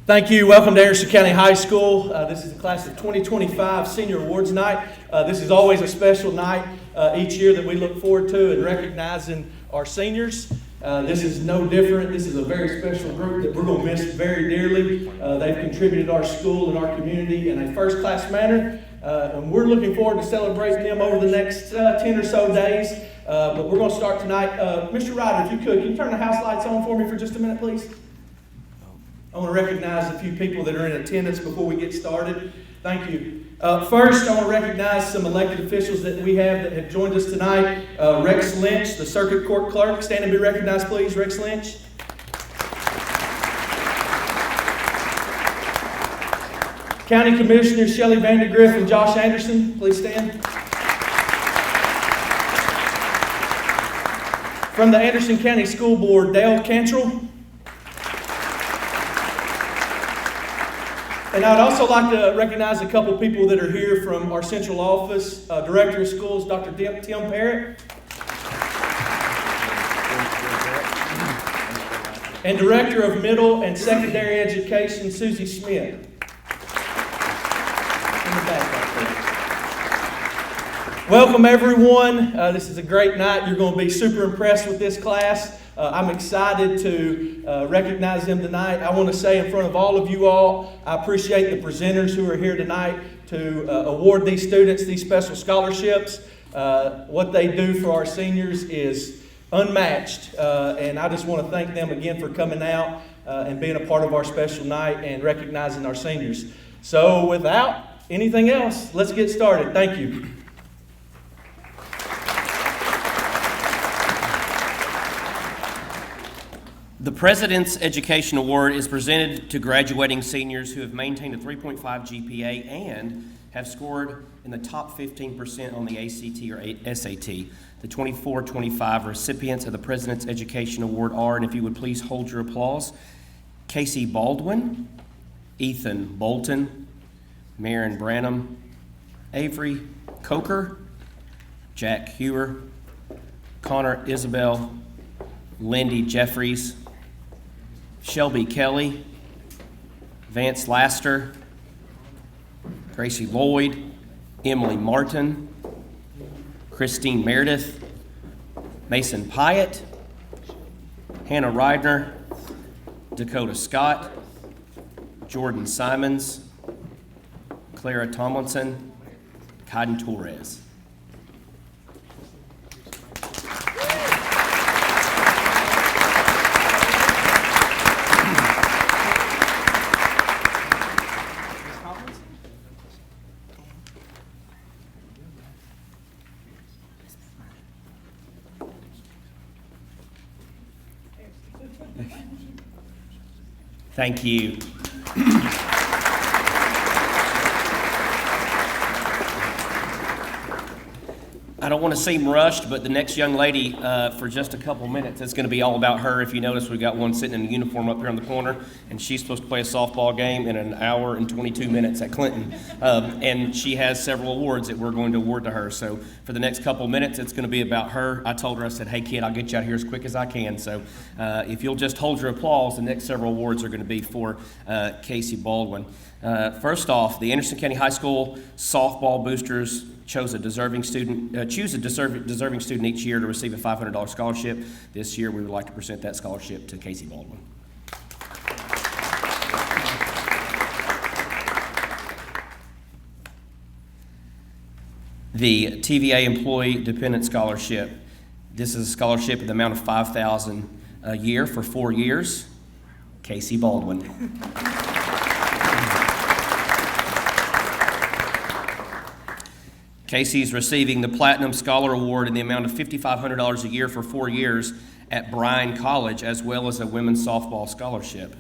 Thank you. Welcome to Anderson County High School. This is the class of 2025 Senior Awards Night. This is always a special night each year that we look forward to in recognizing our seniors. This is no different. This is a very special group that we're going to miss very dearly. They've contributed to our school and our community in a first-class manner. And we're looking forward to celebrating them over the next 10 or so days. But we're going to start tonight. Mr. Ryder, if you could, can you turn the house lights on for me for just a minute, please? I want to recognize a few people that are in attendance before we get started. Thank you. First, I want to recognize some elected officials that we have that have joined us tonight. Rex Lynch, the Circuit Court Clerk. Stand and be recognized, please, Rex Lynch. County Commissioners Shelley Vandergriff and Josh Anderson, please stand. From the Anderson County School Board, Dale Cantrell. And I'd also like to recognize a couple people that are here from our central office. Director of Schools, Dr. Tim Parrott. And Director of Middle and Secondary Education, Susie Smith. In the back right there. Welcome everyone. This is a great night. You're going to be super impressed with this class. I'm excited to recognize them tonight. I want to say in front of all of you all, I appreciate the presenters who are here tonight to award these students these special scholarships. What they do for our seniors is unmatched, and I just want to thank them again for coming out and being a part of our special night and recognizing our seniors. So without anything else, let's get started. Thank you. The President's Education Award is presented to graduating seniors who have maintained a 3.5 GPA and have scored in the top 15% on the ACT or SAT. The 24-25 recipients of the President's Education Award are, and if you would please hold your applause, Casey Baldwin, Ethan Bolton, Marin Branham, Avery Coker, Jack Hewer, Connor Isabel, Lindy Jeffries, Shelby Kelly, Vance Laster, Gracie Lloyd, Emily Martin, Christine Meredith, Mason Pyatt, Hannah Reidner, Dakota Scott, Jordan Simons, Clara Tomlinson, Kaiden Torres. Thank you. I don't want to seem rushed, but the next young lady, for just a couple minutes, it's going to be all about her. If you notice, we've got one sitting in a uniform up here on the corner, and she's supposed to play a softball game in an hour and 22 minutes at Clinton. And she has several awards that we're going to award to her. So for the next couple minutes, it's going to be about her. I told her, I said, hey, kid, I'll get you out of here as quick as I can. So if you'll just hold your applause, the next several awards are going to be for Casey Baldwin. First off, the Anderson County High School softball boosters choose a deserving student each year to receive a $500 scholarship. This year, we would like to present that scholarship to Casey Baldwin. The TVA Employee Dependent Scholarship. This is a scholarship at the amount of $5,000 a year for 4 years. Casey Baldwin. Casey's receiving the Platinum Scholar Award in the amount of $5,500 a year for 4 years at Bryan College, as well as a women's softball scholarship.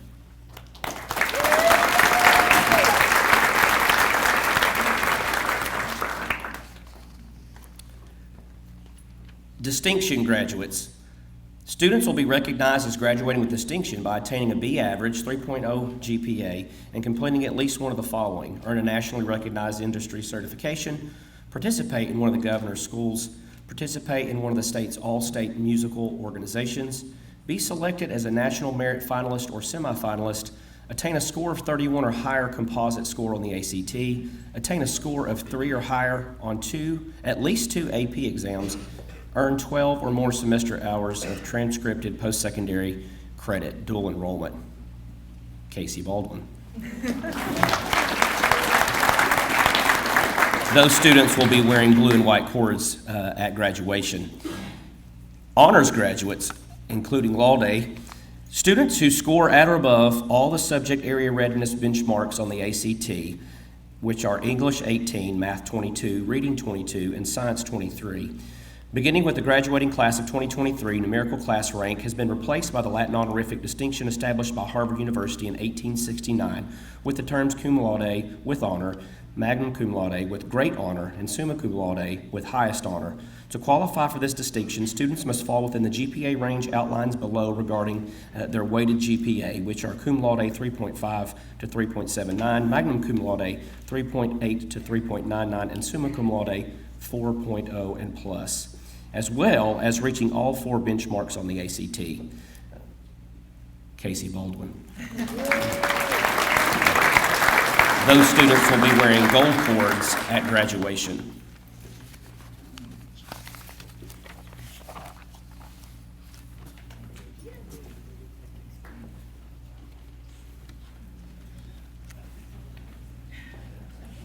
Distinction graduates. Students will be recognized as graduating with distinction by attaining a B average, 3.0 GPA, and completing at least one of the following: earn a nationally recognized industry certification, participate in one of the governor's schools, participate in one of the state's all-state musical organizations, be selected as a national merit finalist or semifinalist attain a score of 31 or higher composite score on the ACT, attain a score of 3 or higher on at least two AP exams, earn 12 or more semester hours of transcripted post-secondary credit, dual enrollment. Casey Baldwin. Those students will be wearing blue and white cords at graduation. Honors graduates, including Law Day, students who score at or above all the subject area readiness benchmarks on the ACT, which are English 18, Math 22, Reading 22, and Science 23. Beginning with the graduating class of 2023, numerical class rank has been replaced by the Latin honorific distinction established by Harvard University in 1869 with the terms cum laude with honor, magna cum laude with great honor, and summa cum laude with highest honor. To qualify for this distinction, students must fall within the GPA range outlines below regarding their weighted GPA, which are cum laude 3.5 to 3.79, magna cum laude 3.8 to 3.99, and summa cum laude 4.0 and plus, as well as reaching all 4 benchmarks on the ACT. Casey Baldwin. Those students will be wearing gold cords at graduation.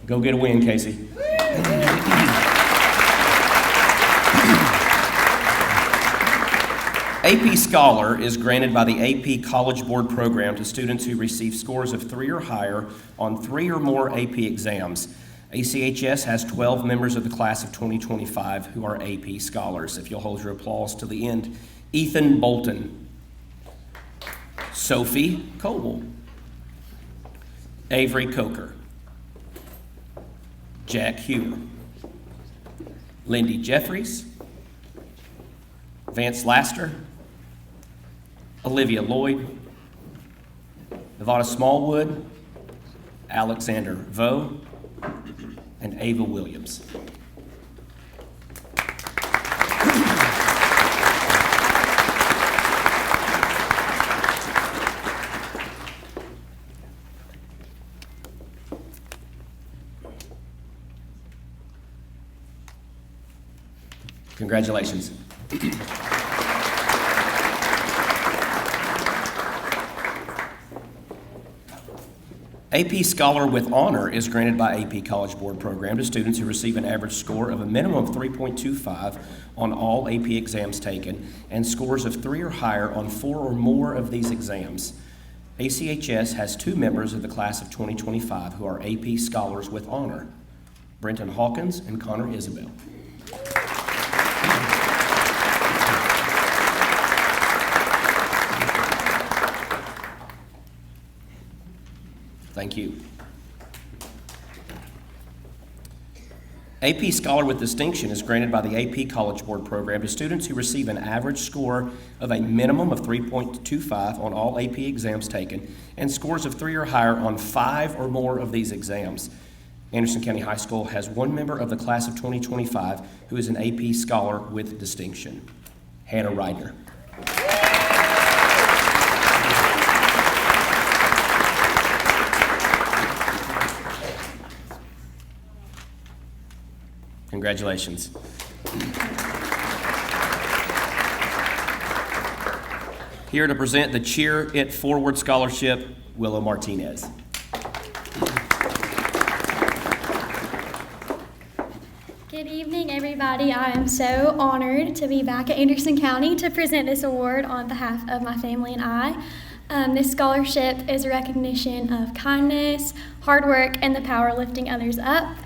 Go get a win, Casey. AP Scholar is granted by the AP College Board program to students who receive scores of 3 or higher on 3 or more AP exams. ACHS has 12 members of the class of 2025 who are AP Scholars. If you'll hold your applause to the end. Ethan Bolton, Sophie Coble, Avery Coker, Jack Hewer, Lindy Jeffries, Vance Laster, Olivia Lloyd, Nevada Smallwood, Alexander Vo, and Ava Williams. Congratulations. AP Scholar with Honor is granted by AP College Board program to students who receive an average score of a minimum of 3.25 on all AP exams taken and scores of 3 or higher on 4 or more of these exams. ACHS has 2 members of the class of 2025 who are AP Scholars with Honor, Brenton Hawkins and Connor Isabel. Thank you. AP Scholar with Distinction is granted by the AP College Board program to students who receive an average score of a minimum of 3.25 on all AP exams taken and scores of 3 or higher on 5 or more of these exams. Anderson County High School has 1 member of the class of 2025 who is an AP Scholar with Distinction, Hannah Ryder. Congratulations. Here to present the Cheer It Forward Scholarship, Willow Martinez. Good evening, everybody. I am so honored to be back at Anderson County to present this award on behalf of my family and I. This scholarship is a recognition of kindness, hard work, and the power of lifting others up.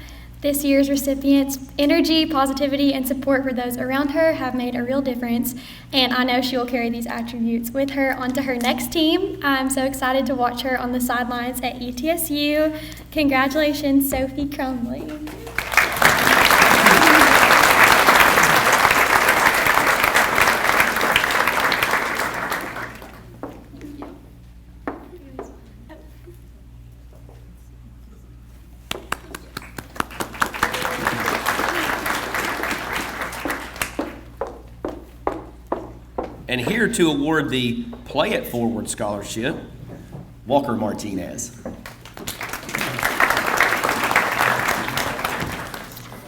This year's recipient's energy, positivity, and support for those around her have made a real difference, and I know she will carry these attributes with her onto her next team. I'm so excited to watch her on the sidelines at ETSU. Congratulations, Sophie Crumley. And here to award the Play It Forward Scholarship, Walker Martinez.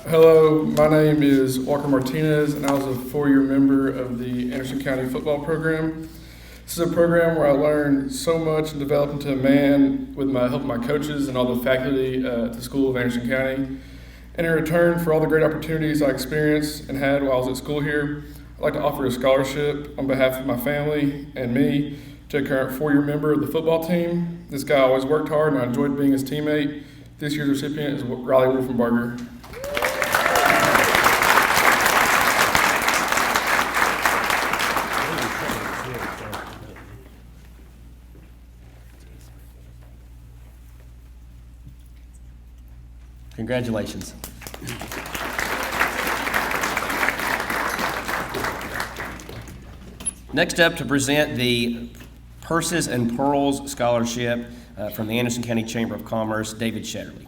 Hello, my name is Walker Martinez, and I was a 4-year member of the Anderson County football program. This is a program where I learned so much and developed into a man with my help of my coaches and all the faculty at the School of Anderson County. And in return for all the great opportunities I experienced and had while I was at school here, I'd like to offer a scholarship on behalf of my family and me to a current 4-year member of the football team. This guy always worked hard, and I enjoyed being his teammate. This year's recipient is Riley Wolfenbarger. Congratulations. Next up to present the Purses and Pearls Scholarship from the Anderson County Chamber of Commerce, David Shetterly.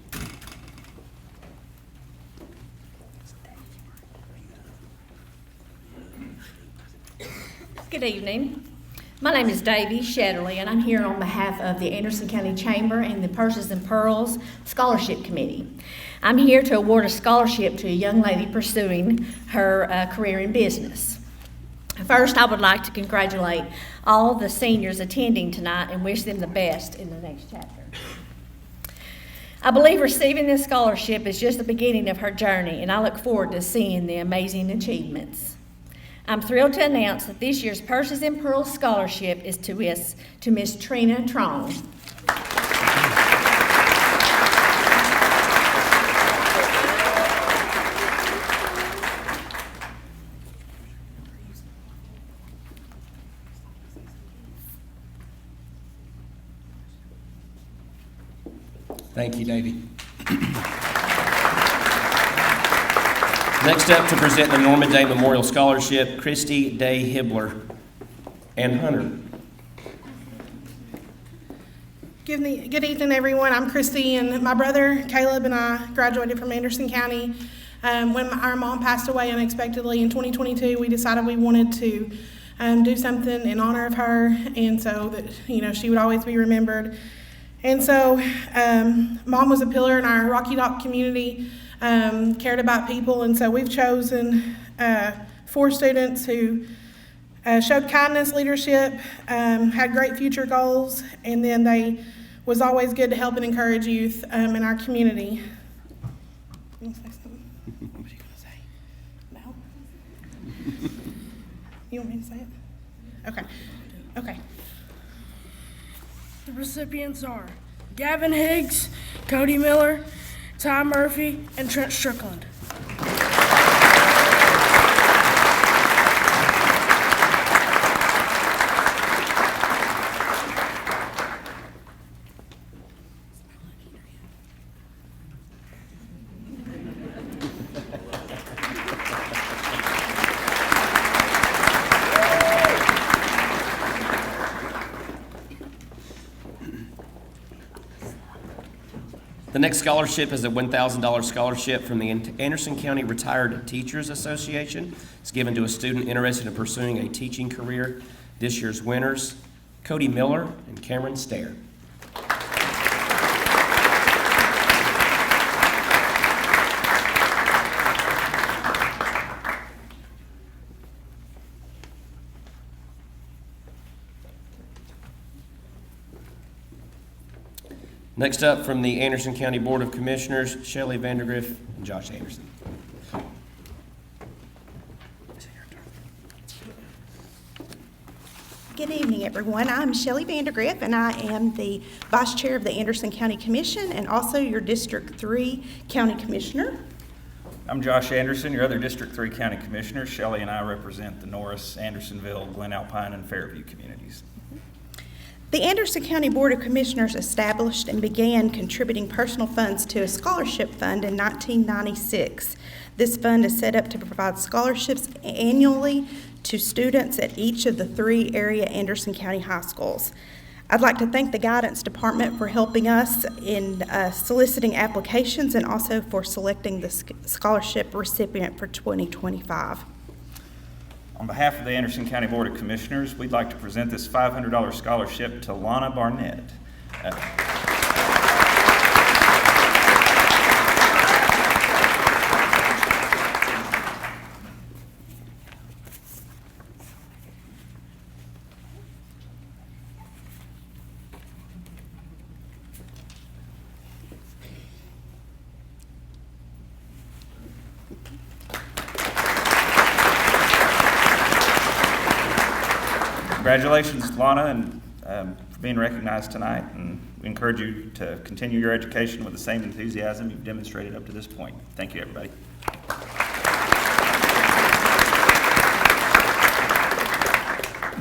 Good evening. My name is Davy Shetterly, and I'm here on behalf of the Anderson County Chamber and the Purses and Pearls Scholarship Committee. I'm here to award a scholarship to a young lady pursuing her career in business. First, I would like to congratulate all the seniors attending tonight and wish them the best in the next chapter. I believe receiving this scholarship is just the beginning of her journey, and I look forward to seeing the amazing achievements. I'm thrilled to announce that this year's Purses and Pearls Scholarship is to Miss Trina Trong. Thank you, Davey. Next up to present the Norman Day Memorial Scholarship, Christy Day Hibbler and Hunter. Good evening, everyone. I'm Christy, and my brother Caleb and I graduated from Anderson County. When our mom passed away unexpectedly in 2022, we decided we wanted to do something in honor of her, and so that she would always be remembered. And so, Mom was a pillar in our Rocky Dock community, cared about people, and so we've chosen 4 students who showed kindness, leadership, had great future goals, and then they was always good to help and encourage youth in our community. You want to say something? What are you going to say? No? You want me to say it? Okay. The recipients are Gavin Higgs, Cody Miller, Ty Murphy, and Trent Strickland. The next scholarship is a $1,000 scholarship from the Anderson County Retired Teachers Association. It's given to a student interested in pursuing a teaching career. This year's winners, Cody Miller and Cameron Stair. Next up from the Anderson County Board of Commissioners, Shelley Vandergriff and Josh Anderson. Good evening, everyone. I'm Shelley Vandergriff, and I am the Vice Chair of the Anderson County Commission and also your District 3 County Commissioner. I'm Josh Anderson, your other District 3 County Commissioner. Shelley and I represent the Norris, Andersonville, Glen Alpine, and Fairview communities. The Anderson County Board of Commissioners established and began contributing personal funds to a scholarship fund in 1996. This fund is set up to provide scholarships annually to students at each of the 3 area Anderson County high schools. I'd like to thank the Guidance Department for helping us in soliciting applications and also for selecting the scholarship recipient for 2025. On behalf of the Anderson County Board of Commissioners, we'd like to present this $500 scholarship to Lana Barnett. Congratulations, Lana, and for being recognized tonight. And we encourage you to continue your education with the same enthusiasm you've demonstrated up to this point. Thank you, everybody.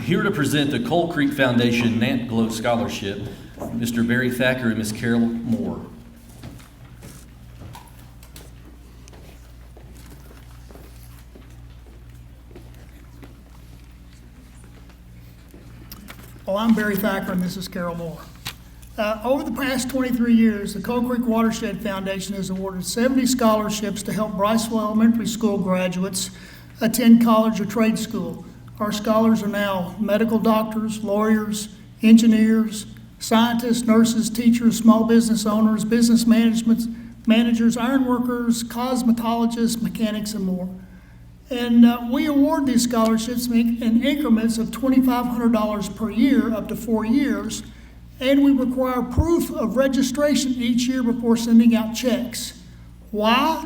Here to present the Coal Creek Foundation Nant Glow Scholarship, Mr. Barry Thacker and Ms. Carol Moore. Well, I'm Barry Thacker and this is Carol Moore. Over the past 23 years, the Coal Creek Watershed Foundation has awarded 70 scholarships to help Briceville Elementary School graduates attend college or trade school. Our scholars are now medical doctors, lawyers, engineers, scientists, nurses, teachers, small business owners, business managers, iron workers, cosmetologists, mechanics, and more. And we award these scholarships in increments of $2,500 per year, up to 4 years, and we require proof of registration each year before sending out checks. Why?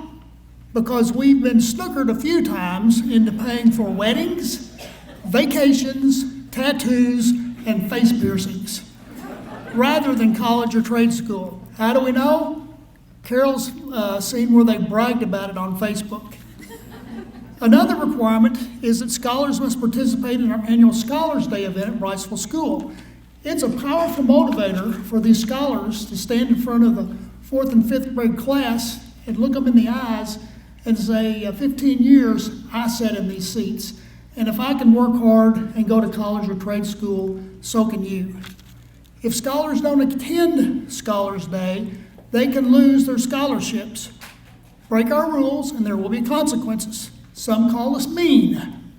Because we've been snookered a few times into paying for weddings, vacations, tattoos, and face piercings, rather than college or trade school. How do we know? Carol's seen where they bragged about it on Facebook. Another requirement is that scholars must participate in our annual Scholars Day event at Briceville School. It's a powerful motivator for these scholars to stand in front of the 4th and 5th grade class and look them in the eyes and say, 15 years I sat in these seats. And if I can work hard and go to college or trade school, so can you. If scholars don't attend Scholars Day, they can lose their scholarships. Break our rules and there will be consequences. Some call us mean,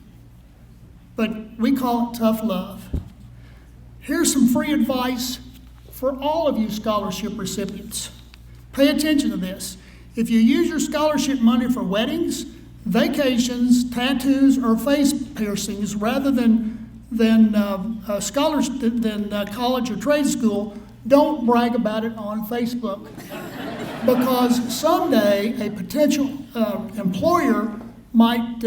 but we call it tough love. Here's some free advice for all of you scholarship recipients. Pay attention to this. If you use your scholarship money for weddings, vacations, tattoos, or face piercings rather than college or trade school, don't brag about it on Facebook. Because someday a potential employer might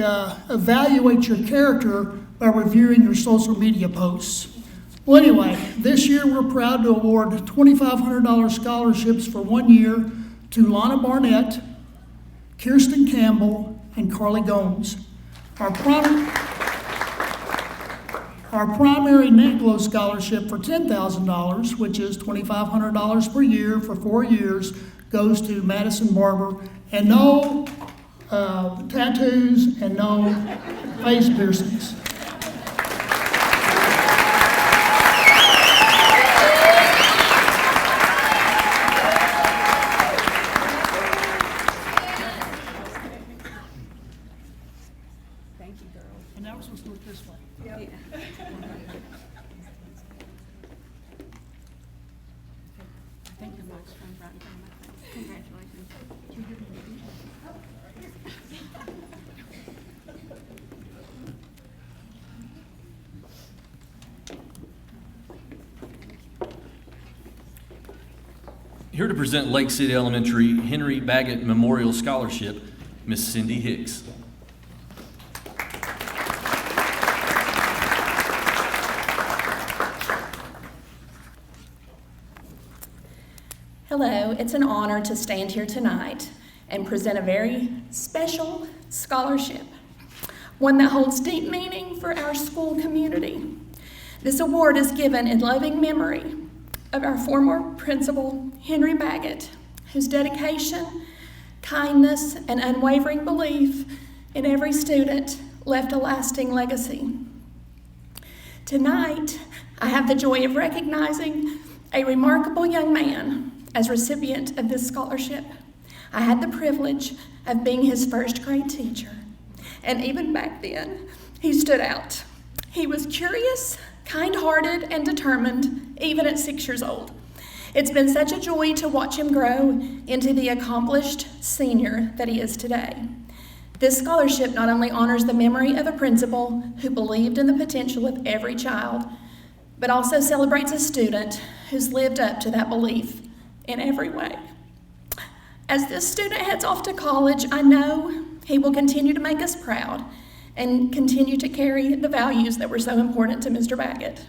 evaluate your character by reviewing your social media posts. Well, anyway, this year we're proud to award $2,500 scholarships for 1 year to Lana Barnett, Kirsten Campbell, and Carly Gomes. Our primary Nant Glow scholarship for $10,000, which is $2,500 per year for 4 years, goes to Madison Barber, and no tattoos and no face piercings. Thank you, girl. And now we're supposed to look this way. Yeah. I think the microphone's right in front of my face. Congratulations. Here to present Lake City Elementary Henry Baggett Memorial Scholarship, Miss Cindy Hicks. Hello, it's an honor to stand here tonight and present a very special scholarship, one that holds deep meaning for our school community. This award is given in loving memory of our former principal, Henry Baggett, whose dedication, kindness, and unwavering belief in every student left a lasting legacy. Tonight, I have the joy of recognizing a remarkable young man as recipient of this scholarship. I had the privilege of being his first grade teacher, and even back then, he stood out. He was curious, kind-hearted, and determined, even at 6 years old. It's been such a joy to watch him grow into the accomplished senior that he is today. This scholarship not only honors the memory of a principal who believed in the potential of every child, but also celebrates a student who's lived up to that belief in every way. As this student heads off to college, I know he will continue to make us proud and continue to carry the values that were so important to Mr. Baggett.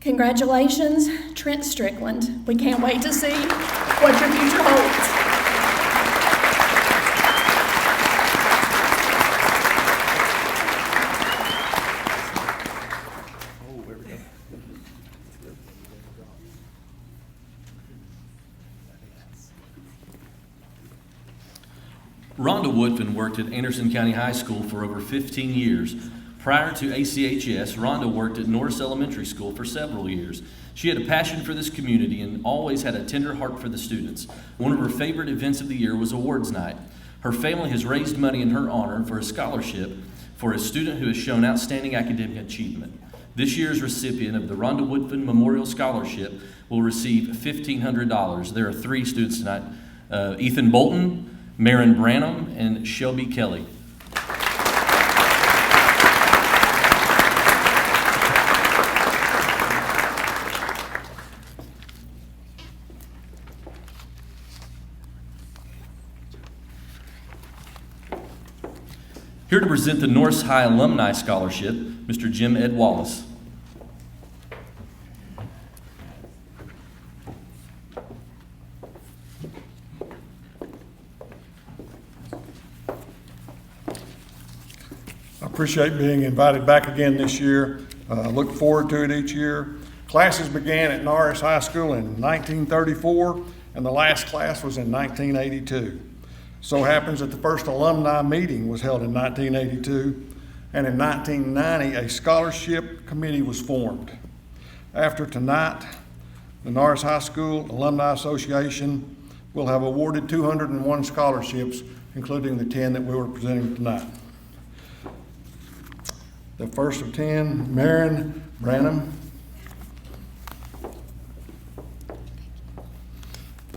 Congratulations, Trent Strickland. We can't wait to see what your future holds. Rhonda Woodfin worked at Anderson County High School for over 15 years. Prior to ACHS, Rhonda worked at Norris Elementary School for several years. She had a passion for this community and always had a tender heart for the students. One of her favorite events of the year was awards night. Her family has raised money in her honor for a scholarship for a student who has shown outstanding academic achievement. This year's recipient of the Rhonda Woodfin Memorial Scholarship will receive $1,500. There are 3 students tonight, Ethan Bolton, Marin Branham, and Shelby Kelly. Here to present the Norris High Alumni Scholarship, Mr. Jim Ed Wallace. I appreciate being invited back again this year. Look forward to it each year. Classes began at Norris High School in 1934, and the last class was in 1982. So happens that the first alumni meeting was held in 1982, and in 1990, a scholarship committee was formed. After tonight, the Norris High School Alumni Association will have awarded 201 scholarships, including the 10 that we were presenting tonight. The first of 10, Marin Branham,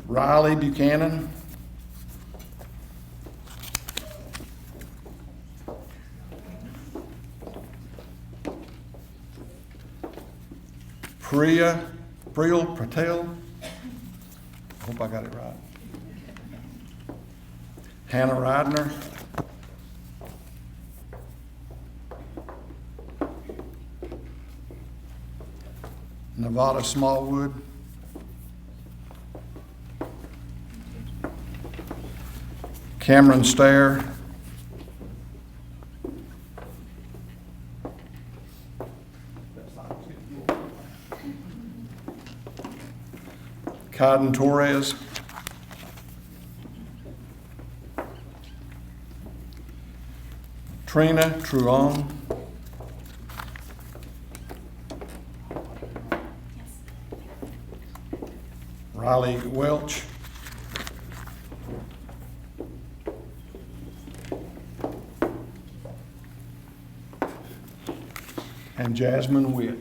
Riley Buchanan, Priyal Patel, I hope I got it right, Hannah Ridner, Nevada Smallwood, Cameron Stair, Kaiden Torres, Trina Truong, Riley Welch, and Jasmine Witt.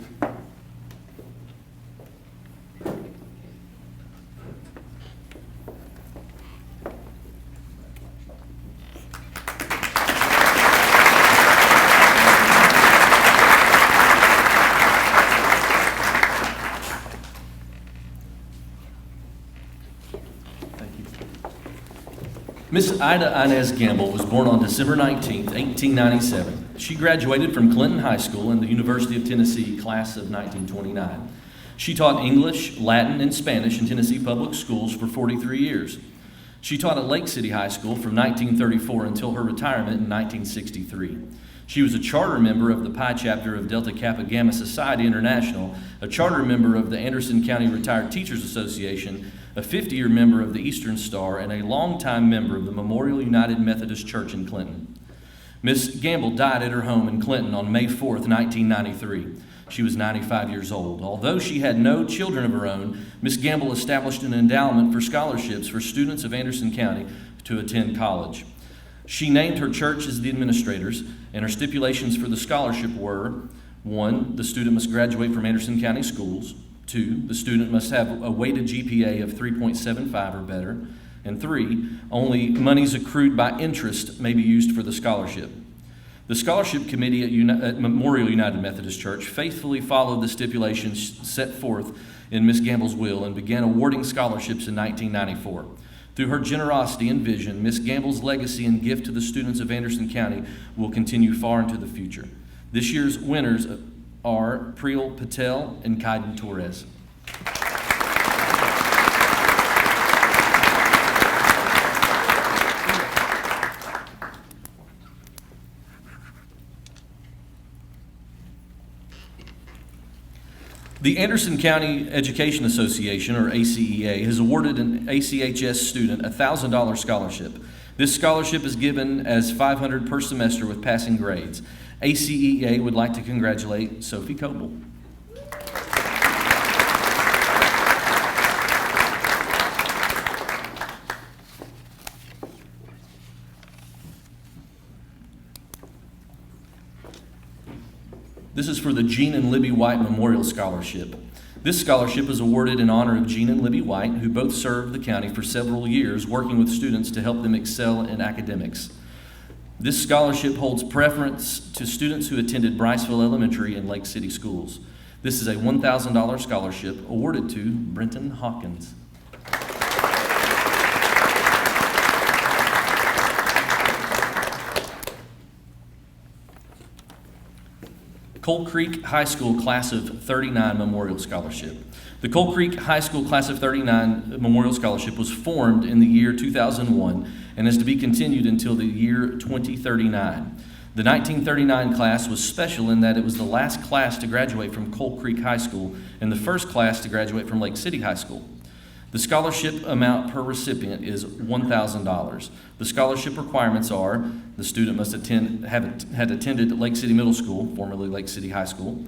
Miss Ida Inez Gamble was born on December 19, 1897. She graduated from Clinton High School and the University of Tennessee class of 1929. She taught English, Latin, and Spanish in Tennessee public schools for 43 years. She taught at Lake City High School from 1934 until her retirement in 1963. She was a charter member of the Pi chapter of Delta Kappa Gamma Society International, a charter member of the Anderson County Retired Teachers Association, a 50-year member of the Eastern Star, and a longtime member of the Memorial United Methodist Church in Clinton. Miss Gamble died at her home in Clinton on May 4th, 1993. She was 95 years old. Although she had no children of her own, Miss Gamble established an endowment for scholarships for students of Anderson County to attend college. She named her church as the administrators, and her stipulations for the scholarship were: 1, the student must graduate from Anderson County schools; 2, the student must have a weighted GPA of 3.75 or better. And 3, only monies accrued by interest may be used for the scholarship. The scholarship committee at Memorial United Methodist Church faithfully followed the stipulations set forth in Ms. Gamble's will and began awarding scholarships in 1994. Through her generosity and vision, Ms. Gamble's legacy and gift to the students of Anderson County will continue far into the future. This year's winners are Priyal Patel and Kaiden Torres. The Anderson County Education Association, or ACEA, has awarded an ACHS student a $1,000 scholarship. This scholarship is given as $500 per semester with passing grades. ACEA would like to congratulate Sophie Coble. This is for the Gene and Libby White Memorial Scholarship. This scholarship is awarded in honor of Gene and Libby White, who both served the county for several years working with students to help them excel in academics. This scholarship holds preference to students who attended Briceville Elementary and Lake City schools. This is a $1,000 scholarship awarded to Brenton Hawkins. Coal Creek High School Class of 39 Memorial Scholarship. The Coal Creek High School Class of 39 Memorial Scholarship was formed in the year 2001 and is to be continued until the year 2039. The 1939 class was special in that it was the last class to graduate from Coal Creek High School and the first class to graduate from Lake City High School. The scholarship amount per recipient is $1,000. The scholarship requirements are the student must had attended Lake City Middle School, formerly Lake City High School.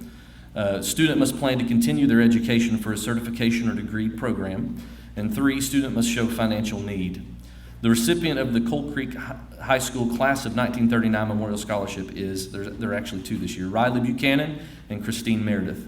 Student must plan to continue their education for a certification or degree program. And 3, student must show financial need. The recipient of the Coal Creek High School Class of 1939 Memorial Scholarship is, there are actually 2 this year, Riley Buchanan and Christine Meredith.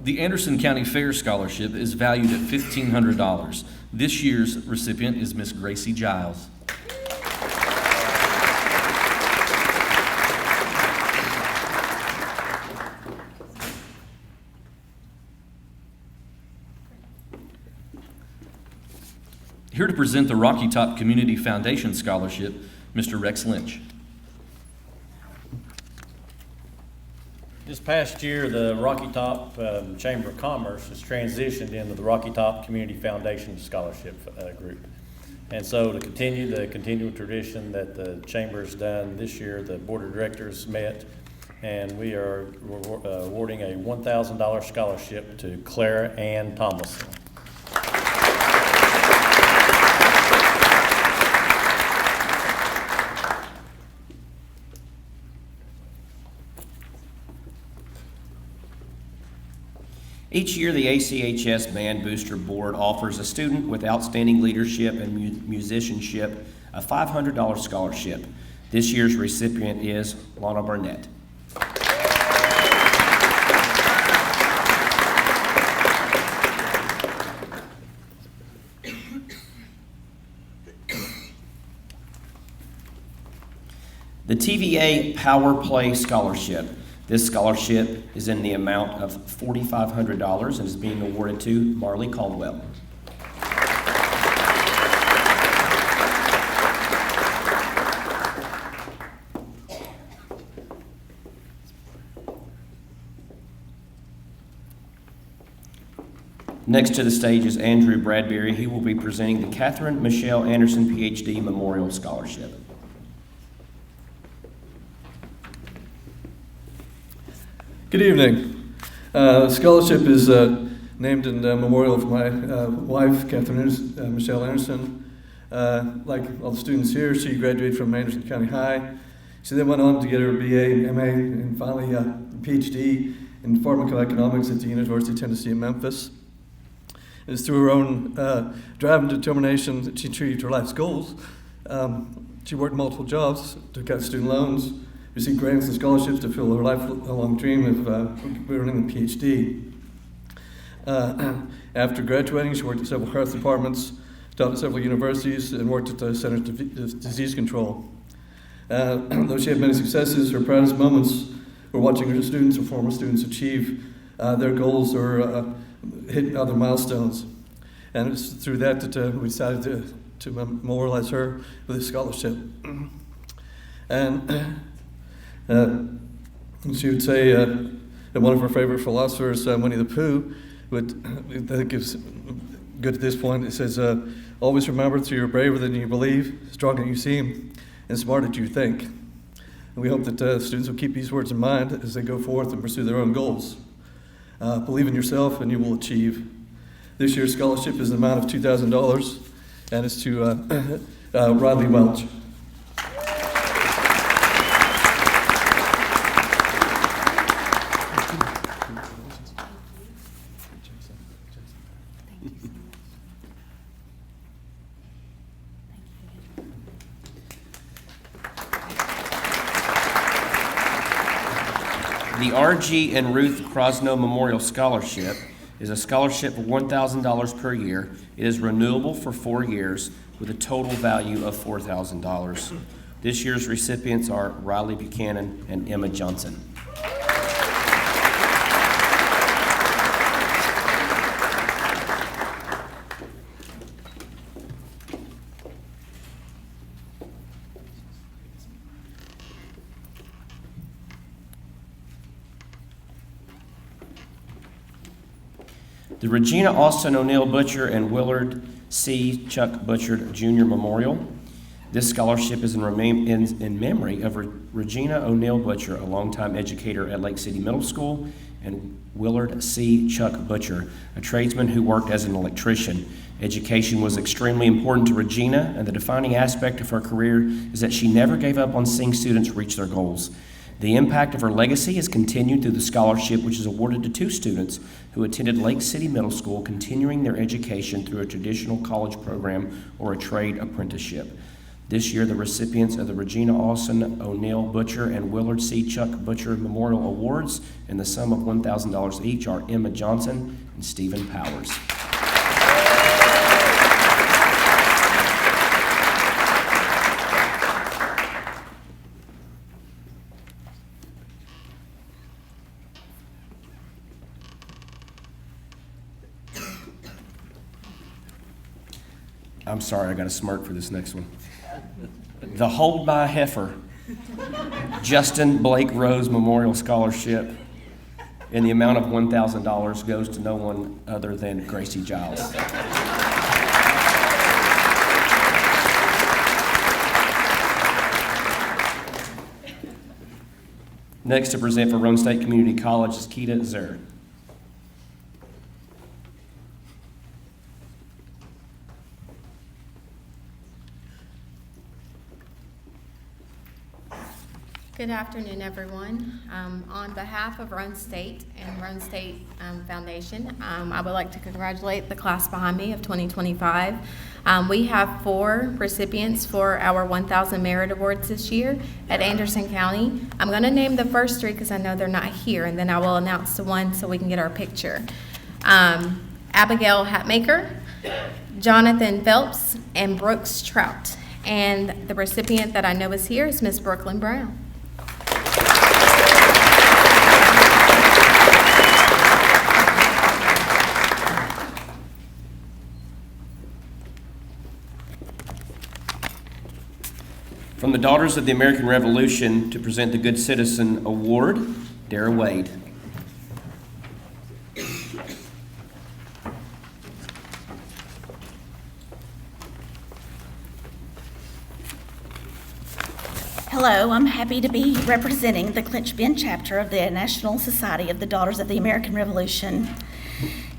The Anderson County Fair Scholarship is valued at $1,500. This year's recipient is Miss Gracie Giles. Here to present the Rocky Top Community Foundation Scholarship, Mr. Rex Lynch. This past year, the Rocky Top Chamber of Commerce has transitioned into the Rocky Top Community Foundation Scholarship Group. And so to continue the continual tradition that the Chamber has done this year, the Board of Directors met, and we are awarding a $1,000 scholarship to Clara Ann Thomason. Each year, the ACHS Band Booster Board offers a student with outstanding leadership and musicianship a $500 scholarship. This year's recipient is Lana Burnett. The TVA Power Play Scholarship. This scholarship is in the amount of $4,500 and is being awarded to Marley Caldwell. Next to the stage is Andrew Bradbury. He will be presenting the Catherine Michelle Anderson, PhD Memorial Scholarship. Good evening. The scholarship is named in memorial of my wife, Catherine Michelle Anderson. Like all the students here, she graduated from Anderson County High. She then went on to get her BA, MA, and finally a PhD in pharmacoeconomics at the University of Tennessee in Memphis. It is through her own drive and determination that she achieved her life's goals. She worked multiple jobs, took out student loans, received grants and scholarships to fulfill her lifelong dream of earning a PhD. After graduating, she worked at several health departments, taught at several universities, and worked at the Centers for Disease Control. Though she had many successes, her proudest moments were watching her students or former students achieve their goals or hit other milestones. And it's through that that we decided to memorialize her with a scholarship. And she would say that one of her favorite philosophers, Winnie the Pooh, I think it's good at this point. It says, always remember that you're braver than you believe, stronger than you seem, and smarter than you think. And we hope that students will keep these words in mind as they go forth and pursue their own goals. Believe in yourself and you will achieve. This year's scholarship is an amount of $2,000, and it's to Riley Welch. The R.G. and Ruth Crosno Memorial Scholarship is a scholarship of $1,000 per year. It is renewable for 4 years with a total value of $4,000. This year's recipients are Riley Buchanan and Emma Johnson. The Regina Austin O'Neill Butcher and Willard C. Chuck Butcher Jr. Memorial. This scholarship is in memory of Regina O'Neill Butcher, a longtime educator at Lake City Middle School, and Willard C. Chuck Butcher, a tradesman who worked as an electrician. Education was extremely important to Regina, and the defining aspect of her career is that she never gave up on seeing students reach their goals. The impact of her legacy is continued through the scholarship, which is awarded to 2 students who attended Lake City Middle School, continuing their education through a traditional college program or a trade apprenticeship. This year, the recipients of the Regina Austin O'Neill Butcher and Willard C. Chuck Butcher Memorial Awards in the sum of $1,000 each are Emma Johnson and Stephen Powers. I'm sorry, I got a smirk for this next one. The Hold My Heifer, Justin Blake Rose Memorial Scholarship, in the amount of $1,000 goes to no one other than Gracie Giles. Next to present for Roane State Community College is Keita Zer. Good afternoon, everyone. On behalf of Roane State and Roane State Foundation, I would like to congratulate the class behind me of 2025. We have 4 recipients for our 1,000 Merit Awards this year at Anderson County. I'm going to name the first 3 because I know they're not here, and then I will announce the one so we can get our picture. Abigail Hatmaker, Jonathan Phelps, and Brooks Trout. And the recipient that I know is here is Miss Brooklyn Brown. From the Daughters of the American Revolution to present the Good Citizen Award, Dara Wade. Hello, I'm happy to be representing the Clinch Bend chapter of the National Society of the Daughters of the American Revolution.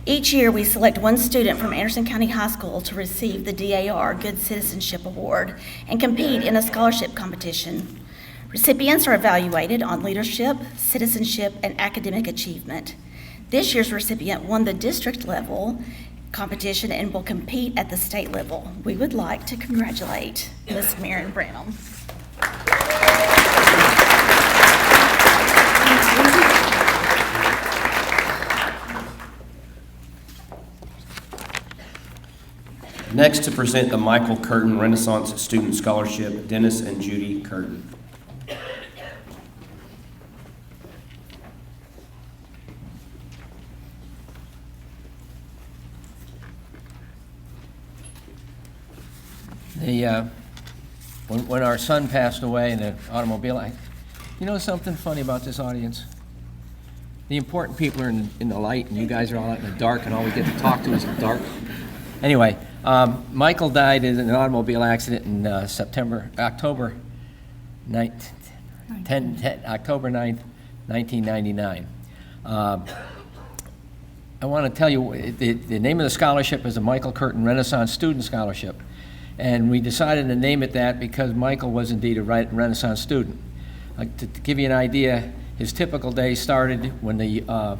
Each year, we select one student from Anderson County High School to receive the DAR Good Citizenship Award and compete in a scholarship competition. Recipients are evaluated on leadership, citizenship, and academic achievement. This year's recipient won the district level competition and will compete at the state level. We would like to congratulate Ms. Maren Branham. Next, to present the Michael Curtin Renaissance Student Scholarship, Dennis and Judy Curtin. When our son passed away in an automobile, you know something funny about this audience? The important people are in the light, and you guys are all out in the dark, and all we get to talk to is the dark. Anyway, Michael died in an automobile accident in October 9th, 1999. I want to tell you, the name of the scholarship is the Michael Curtin Renaissance Student Scholarship. And we decided to name it that because Michael was indeed a Renaissance student. To give you an idea, his typical day started when the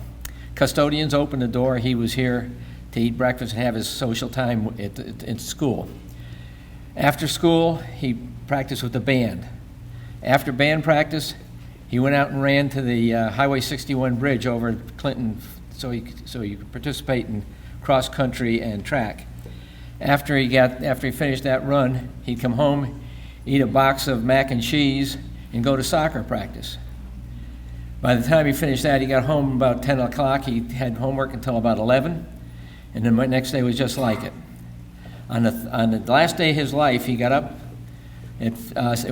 custodians opened the door. He was here to eat breakfast and have his social time in school. After school, he practiced with the band. After band practice, he went out and ran to the Highway 61 bridge over in Clinton so he could participate in cross country and track. After he finished that run, he'd come home, eat a box of mac and cheese, and go to soccer practice. By the time he finished that, he got home about 10 o'clock. He had homework until about 11, and then the next day was just like it. On the last day of his life, he got up. It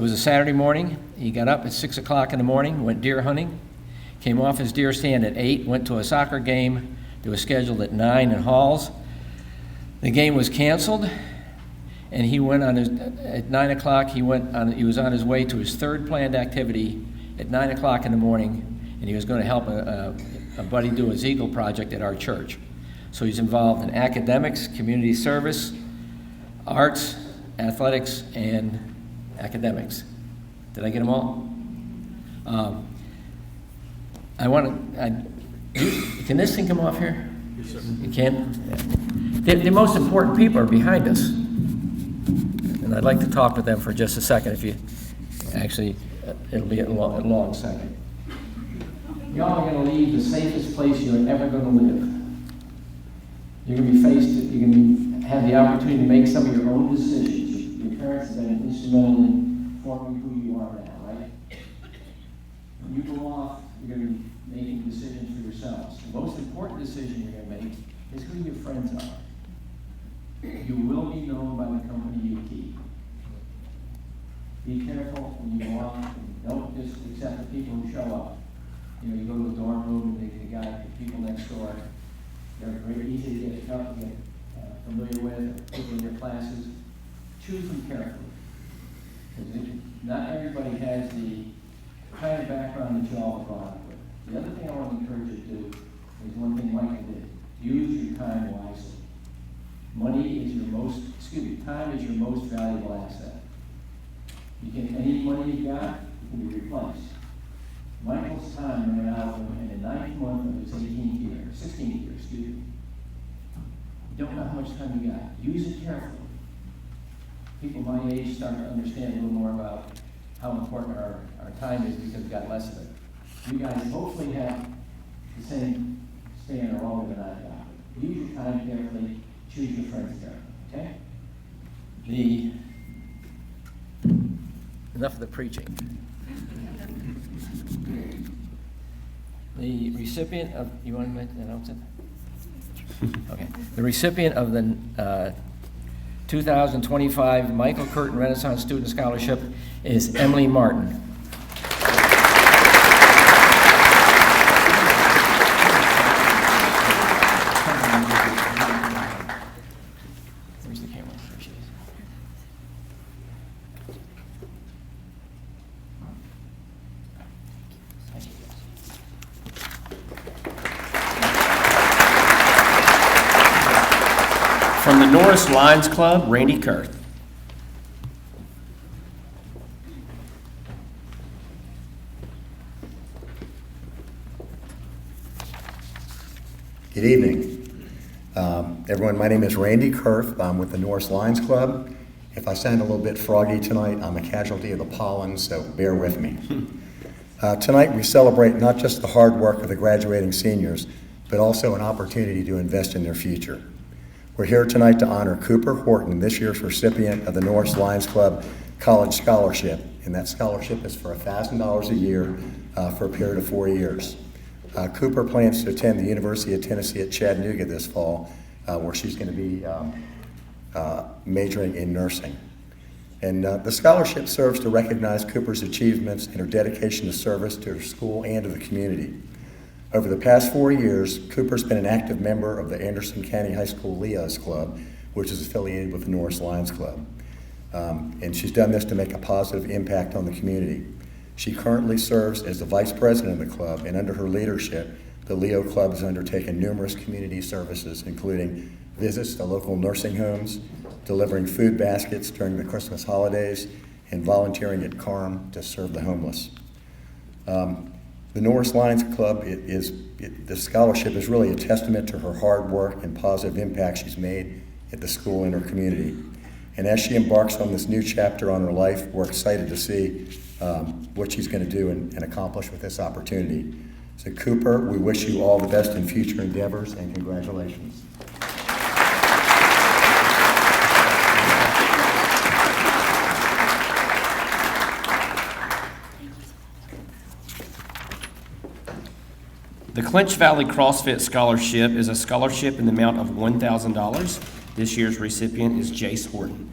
was a Saturday morning. He got up at 6 o'clock in the morning, went deer hunting, came off his deer stand at 8, went to a soccer game that was scheduled at 9 in Halls. The game was canceled, and he went at 9 o'clock. He was on his way to his third planned activity at 9 o'clock in the morning, and he was going to help a buddy do a Ziegel project at our church. So he's involved in academics, community service, arts, athletics, and academics. Did I get them all? Can this thing come off here? Yes, sir. You can? Yeah. The most important people are behind us. And I'd like to talk with them for just a second. If you actually, it'll be a long second. Y'all are going to leave the safest place you're ever going to live. You're going to be you're going to have the opportunity to make some of your own decisions. Your parents have been instrumental in forming who you are now, right? When you go off, you're going to be making decisions for yourselves. The most important decision you're going to make is who your friends are. You will be known by the company you keep. Be careful when you go off, and don't just accept the people who show up. You know, you go to the dorm room and the people next door, they're very easy to get familiar with, people in your classes. Choose them carefully. Because not everybody has the kind of background that you all have brought up with. The other thing I want to encourage you to do is one thing Michael did. Use your time wisely. Time is your most valuable asset. Any money you got, it can be replaced. Michael's time ran out in the 9th month of his 16th year, You don't know how much time you got. Use it carefully. People my age start to understand a little more about how important our time is because we've got less of it. You guys hopefully have the same span or longer than I've got. Use your time carefully. Choose your friends carefully. Okay? Enough of the preaching. The recipient of, you want to announce it? Okay. The recipient of the 2025 Michael Curtin Renaissance Student Scholarship is Emily Martin. Where's the camera? There she is. From the Norris Lions Club, Randy Kurth. Good evening. Everyone, my name is Randy Kurth. I'm with the Norris Lions Club. If I sound a little bit froggy tonight, I'm a casualty of the pollen, so bear with me. Tonight we celebrate not just the hard work of the graduating seniors, but also an opportunity to invest in their future. We're here tonight to honor Cooper Horton, this year's recipient of the Norris Lions Club College Scholarship, and that scholarship is for $1,000 a year for a period of 4 years. Cooper plans to attend the University of Tennessee at Chattanooga this fall, where she's going to be majoring in nursing. And the scholarship serves to recognize Cooper's achievements and her dedication to service to her school and to the community. Over the past 4 years, Cooper's been an active member of the Anderson County High School Leos Club, which is affiliated with the Norris Lions Club. And she's done this to make a positive impact on the community. She currently serves as the vice president of the club, and under her leadership, the Leo Club has undertaken numerous community services, including visits to local nursing homes, delivering food baskets during the Christmas holidays, and volunteering at CARM to serve the homeless. The Norris Lions Club, the scholarship is really a testament to her hard work and positive impact she's made at the school and her community. And as she embarks on this new chapter on her life, we're excited to see what she's going to do and accomplish with this opportunity. So Cooper, we wish you all the best in future endeavors, and congratulations. The Clinch Valley CrossFit Scholarship is a scholarship in the amount of $1,000. This year's recipient is Jace Horton.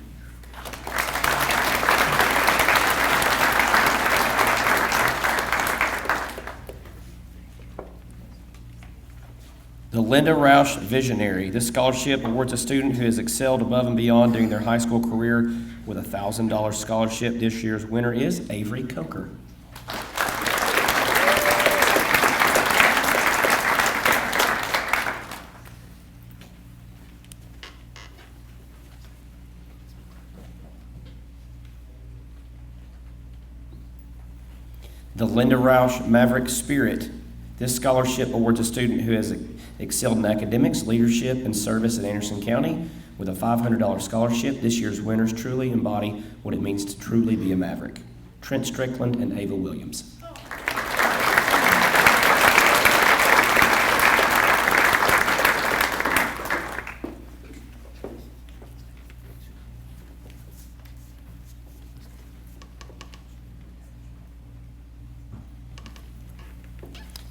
The Linda Roush Visionary. This scholarship awards a student who has excelled above and beyond during their high school career with a $1,000 scholarship. This year's winner is Avery Coker. The Linda Roush Maverick Spirit. This scholarship awards a student who has excelled in academics, leadership, and service at Anderson County with a $500 scholarship. This year's winners truly embody what it means to truly be a Maverick. Trent Strickland and Ava Williams.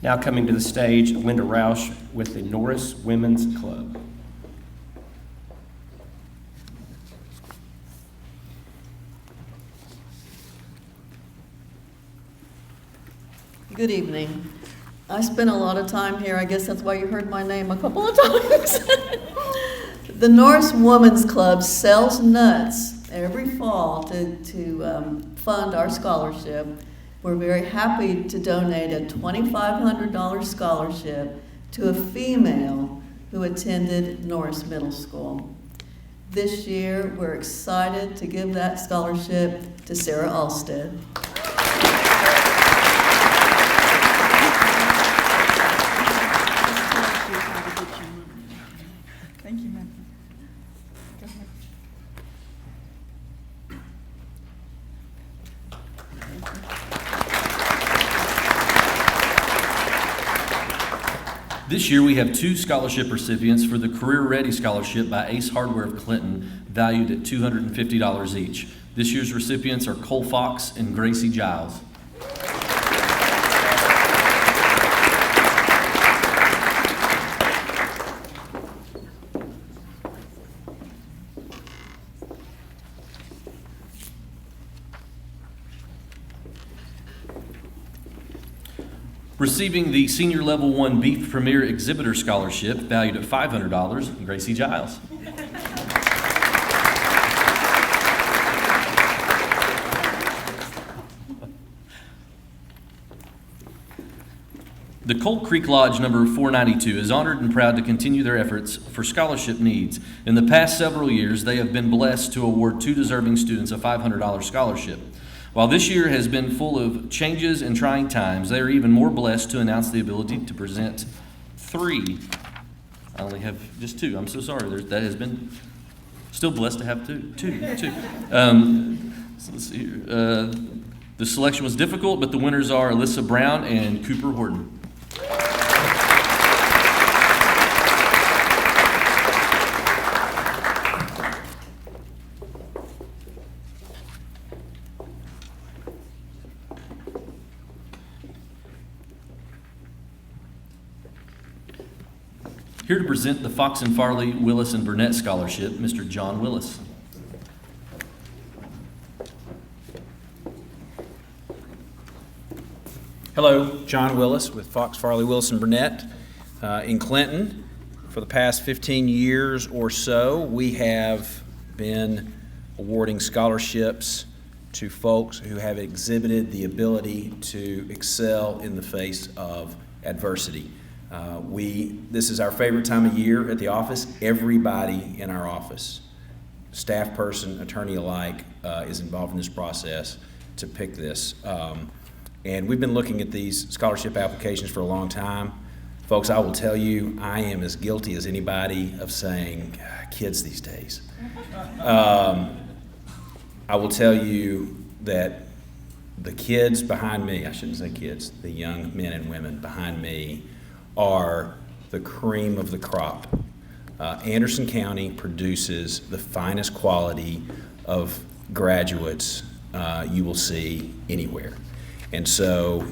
Now coming to the stage, Linda Roush with the Norris Women's Club. Good evening. I spent a lot of time here. I guess that's why you heard my name a couple of times. The Norris Women's Club sells nuts every fall to fund our scholarship. We're very happy to donate a $2,500 scholarship to a female who attended Norris Middle School. This year, we're excited to give that scholarship to Sarah Alstead. Thank you, ma'am. This year, we have 2 scholarship recipients for the Career Ready Scholarship by Ace Hardware of Clinton, valued at $250 each. This year's recipients are Cole Fox and Gracie Giles. Receiving the Senior Level 1 Beef Premier Exhibitor Scholarship, valued at $500, Gracie Giles. The Colt Creek Lodge number 492 is honored and proud to continue their efforts for scholarship needs. In the past several years, they have been blessed to award 2 deserving students a $500 scholarship. While this year has been full of changes and trying times, they are even more blessed to announce the ability to present 3 I only have just two. I'm so sorry. That has been still blessed to have two. So let's see here. The selection was difficult, but the winners are Alyssa Brown and Cooper Horton. Here to present the Fox and Farley, Willis and Burnett Scholarship, Mr. John Willis. Hello, John Willis with Fox, Farley, Willis and Burnett in Clinton. For the past 15 years or so, we have been awarding scholarships to folks who have exhibited the ability to excel in the face of adversity. This is our favorite time of year at the office. Everybody in our office, staff person, attorney alike, is involved in this process to pick this. And we've been looking at these scholarship applications for a long time. Folks, I will tell you, I am as guilty as anybody of saying, kids these days. I will tell you that the kids behind me, I shouldn't say kids, the young men and women behind me are the cream of the crop. Anderson County produces the finest quality of graduates you will see anywhere. And so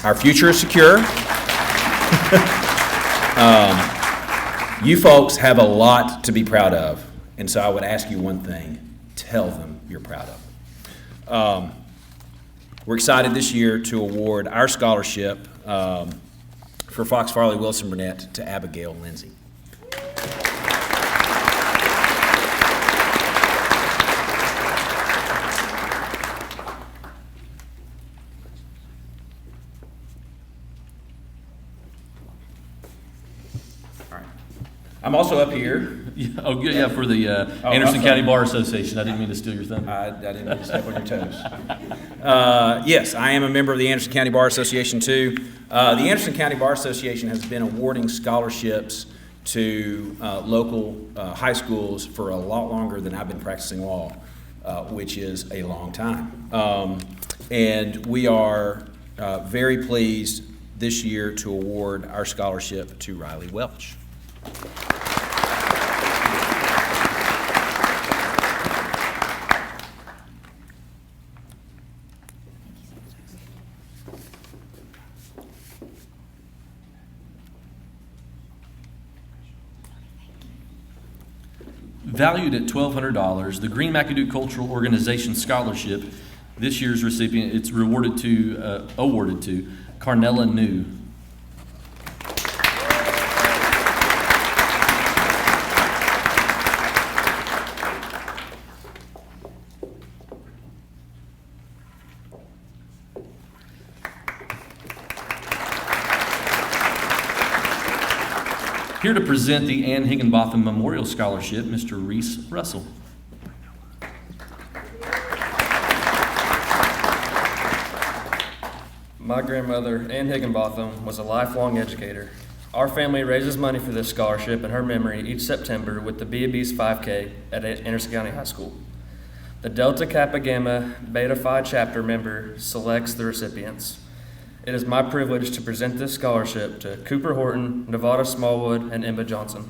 our future is secure. You folks have a lot to be proud of. And so I would ask you one thing, tell them you're proud of them. We're excited this year to award our scholarship for Fox, Farley, Willis and Burnett to Abigail Lindsay. I'm also up here. Yeah, for the Anderson County Bar Association. I didn't mean to steal your thunder. I didn't mean to step on your toes. Yes, I am a member of the Anderson County Bar Association too. The Anderson County Bar Association has been awarding scholarships to local high schools for a lot longer than I've been practicing law, which is a long time. And we are very pleased this year to award our scholarship to Riley Welch. Valued at $1,200, the Green McAdoo Cultural Organization Scholarship, this year's recipient, it's awarded to Carnella New. Here to present the Ann Higginbotham Memorial Scholarship, Mr. Reese Russell. My grandmother, Ann Higginbotham, was a lifelong educator. Our family raises money for this scholarship in her memory each September with the Be a Beast 5K at Anderson County High School. The Delta Kappa Gamma Beta Phi chapter member selects the recipients. It is my privilege to present this scholarship to Cooper Horton, Nevada Smallwood, and Emma Johnson.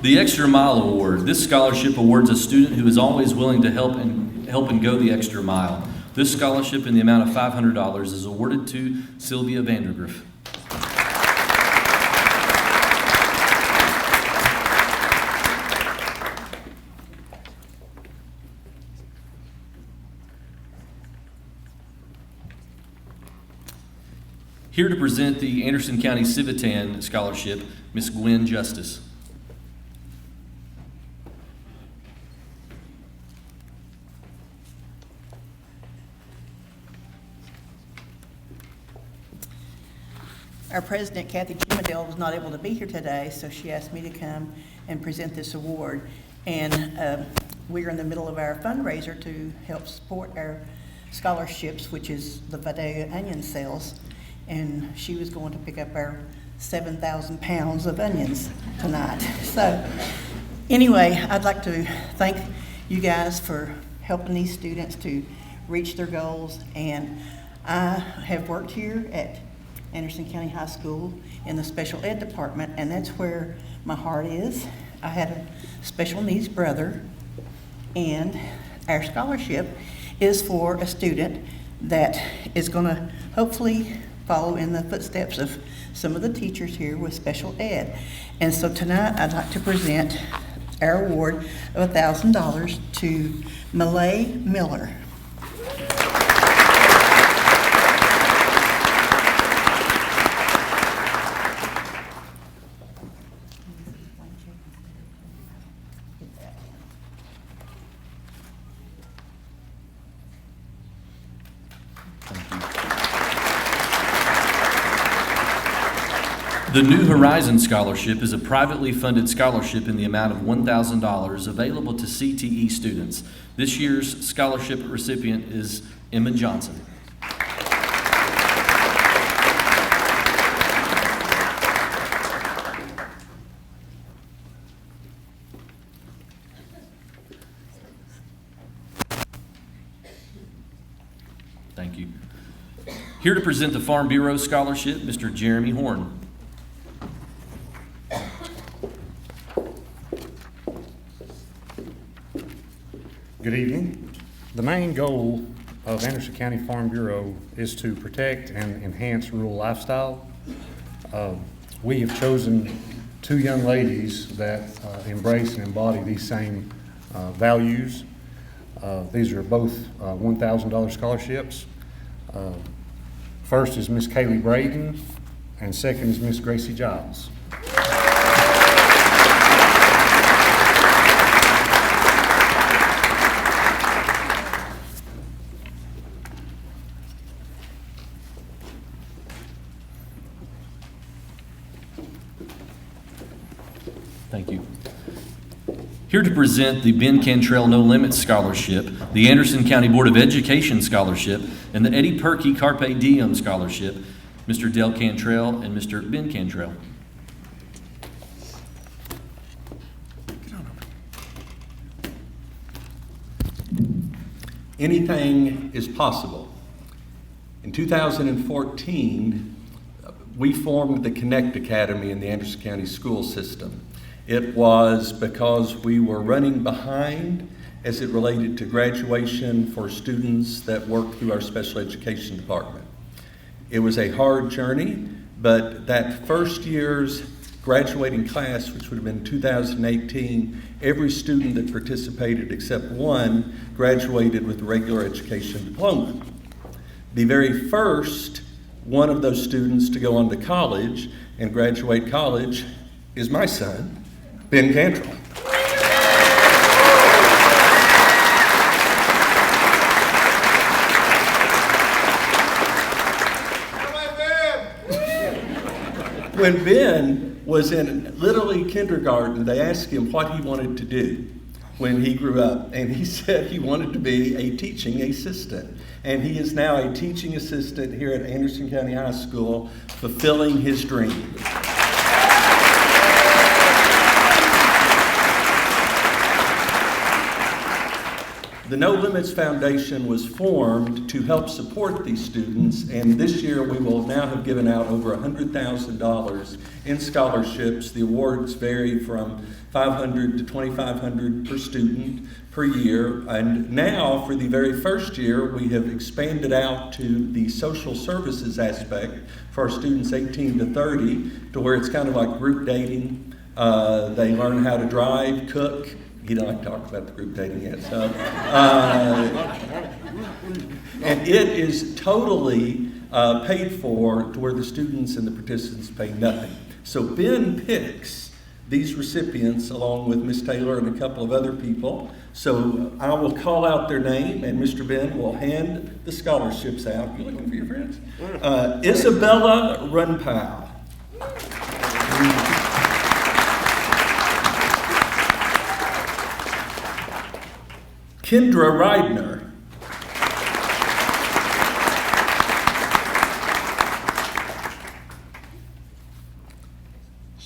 The Extra Mile Award. This scholarship awards a student who is always willing to help and go the extra mile. This scholarship in the amount of $500 is awarded to Sylvia Vandergriff. Here to present the Anderson County Civitan Scholarship, Miss Gwen Justice. our president, Kathy Jimadale, was not able to be here today, so she asked me to come and present this award. And we're in the middle of our fundraiser to help support our scholarships, which is the Vidalia onion sales. And she was going to pick up our 7,000 pounds of onions tonight. So anyway, I'd like to thank you guys for helping these students to reach their goals. And I have worked here at Anderson County High School in the special ed department, and that's where my heart is. I had a special needs brother, and our scholarship is for a student that is going to hopefully follow in the footsteps of some of the teachers here with special ed. And so tonight I'd like to present our award of $1,000 to Malay Miller. The New Horizon Scholarship is a privately funded scholarship in the amount of $1,000 available to CTE students. This year's scholarship recipient is Emma Johnson. Thank you. Here to present the Farm Bureau Scholarship, Mr. Jeremy Horn. Good evening. The main goal of Anderson County Farm Bureau is to protect and enhance rural lifestyle. We have chosen two young ladies that embrace and embody these same values. These are both $1,000 scholarships. First is Miss Kaylee Braden, and second is Miss Gracie Giles. Thank you. Here to present the Ben Cantrell No Limits Scholarship, the Anderson County Board of Education Scholarship, and the Eddie Perkey Carpe Diem Scholarship, Mr. Del Cantrell and Mr. Ben Cantrell. Anything is possible. In 2014, we formed the Connect Academy in the Anderson County school system. It was because we were running behind as it related to graduation for students that work through our special education department. It was a hard journey, but that first year's graduating class, which would have been 2018, every student that participated except one graduated with a regular education diploma. The very first one of those students to go on to college and graduate college is my son, Ben Cantrell. When Ben was in literally kindergarten, they asked him what he wanted to do when he grew up, and he said he wanted to be a teaching assistant. And he is now a teaching assistant here at Anderson County High School, fulfilling his dream. The No Limits Foundation was formed to help support these students, and this year we will now have given out over $100,000 in scholarships. The awards vary from $500 to $2,500 per student per year, and now for the very first year we have expanded out to the social services aspect for our students 18 to 30, to where it's kind of like group dating. They learn how to drive, cook. You don't like to talk about the group dating yet, so. And it is totally paid for to where the students and the participants pay nothing. So Ben picks these recipients along with Miss Taylor and a couple of other people. So I will call out their name and Mr. Ben will hand the scholarships out. You looking for your friends? Isabella Runpal. Kendra Reidner.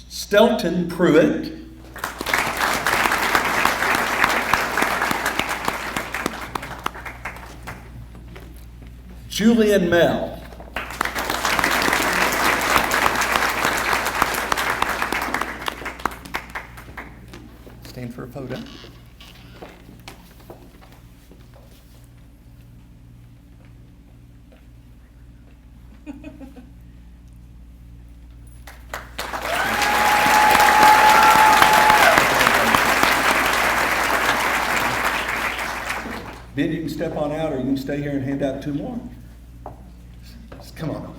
Stelton Pruitt. Julian Mell. Stand for a photo. Ben, you can step on out or you can stay here and hand out 2 more. Come on.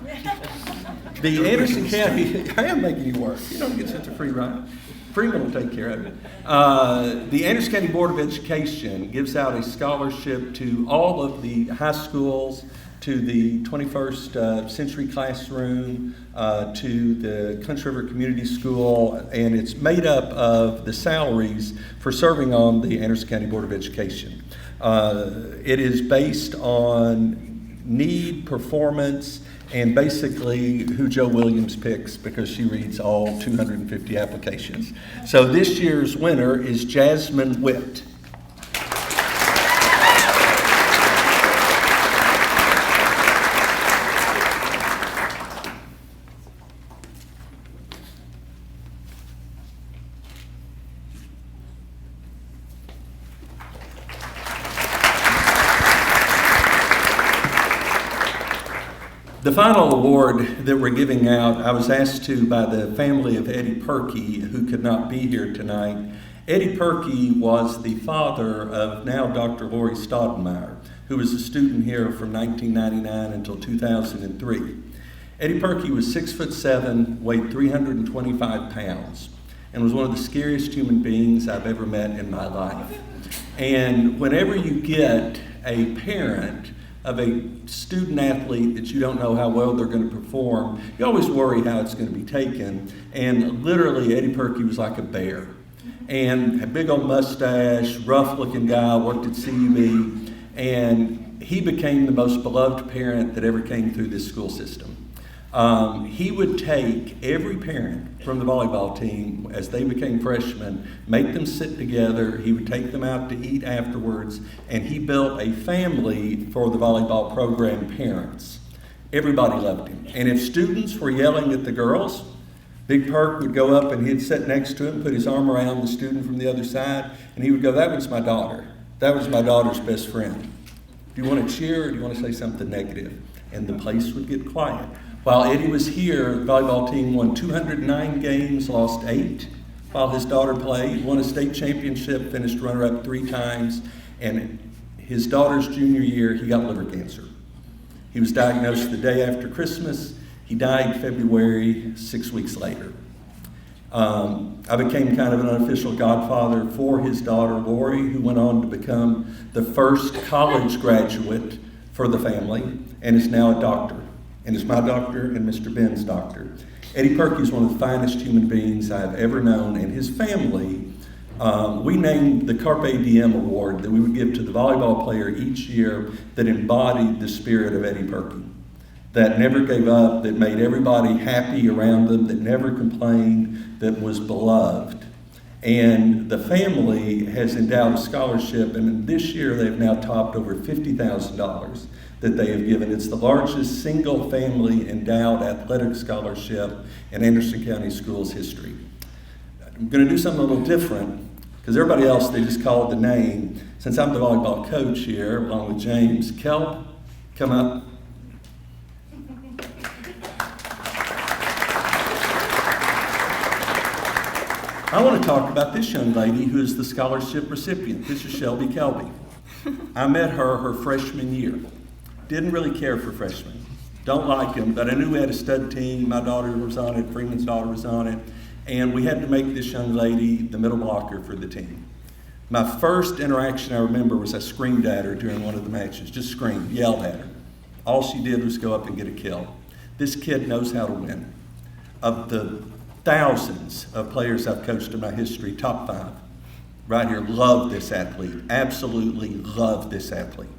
The Anderson County, I am making you work. You don't get such a free ride. Freeman will take care of it. The Anderson County Board of Education gives out a scholarship to all of the high schools, to the 21st Century Classroom, to the Country River Community School, and it's made up of the salaries for serving on the Anderson County Board of Education. It is based on need, performance, and basically who Joe Williams picks because she reads all 250 applications. So this year's winner is Jasmine Witt. The final award that we're giving out, I was asked to by the family of Eddie Perkey, who could not be here tonight. Eddie Perkey was the father of now Dr. Lori Staudenmeyer, who was a student here from 1999 until 2003. Eddie Perkey was 6'7", weighed 325 pounds, and was one of the scariest human beings I've ever met in my life. And whenever you get a parent of a student athlete that you don't know how well they're going to perform, you always worry how it's going to be taken. And literally, Eddie Perkey was like a bear. And a big old mustache, rough looking guy, worked at CUB, and he became the most beloved parent that ever came through this school system. He would take every parent from the volleyball team as they became freshmen, make them sit together. He would take them out to eat afterwards, and he built a family for the volleyball program parents. Everybody loved him. And if students were yelling at the girls, Big Perk would go up and he'd sit next to him, put his arm around the student from the other side, and he would go, "That was my daughter. That was my daughter's best friend. Do you want to cheer or do you want to say something negative?" And the place would get quiet. While Eddie was here, the volleyball team won 209 games, lost 8. While his daughter played, won a state championship, finished runner-up 3 times, and his daughter's junior year, he got liver cancer. He was diagnosed the day after Christmas. He died February, 6 weeks later. I became kind of an unofficial godfather for his daughter, Lori, who went on to become the first college graduate for the family and is now a doctor. And is my doctor and Mr. Ben's doctor. Eddie Perkey is one of the finest human beings I've ever known, and his family, we named the Carpe Diem Award that we would give to the volleyball player each year that embodied the spirit of Eddie Perkey, that never gave up, that made everybody happy around them, that never complained, that was beloved. And the family has endowed a scholarship, and this year they've now topped over $50,000 that they have given. It's the largest single family endowed athletic scholarship in Anderson County Schools history. I'm going to do something a little different because everybody else, they just called the name. Since I'm the volleyball coach here, along with James, Kelp, come up. I want to talk about this young lady who is the scholarship recipient. This is Shelby Kelby. I met her freshman year. Didn't really care for freshmen. Don't like him, but I knew we had a stud team. My daughter was on it, Freeman's daughter was on it. and we had to make this young lady the middle blocker for the team. My first interaction I remember was I screamed at her during one of the matches, just screamed, yelled at her. All she did was go up and get a kill. This kid knows how to win. Of the thousands of players I've coached in my history, top 5, right here, love this athlete, absolutely love this athlete.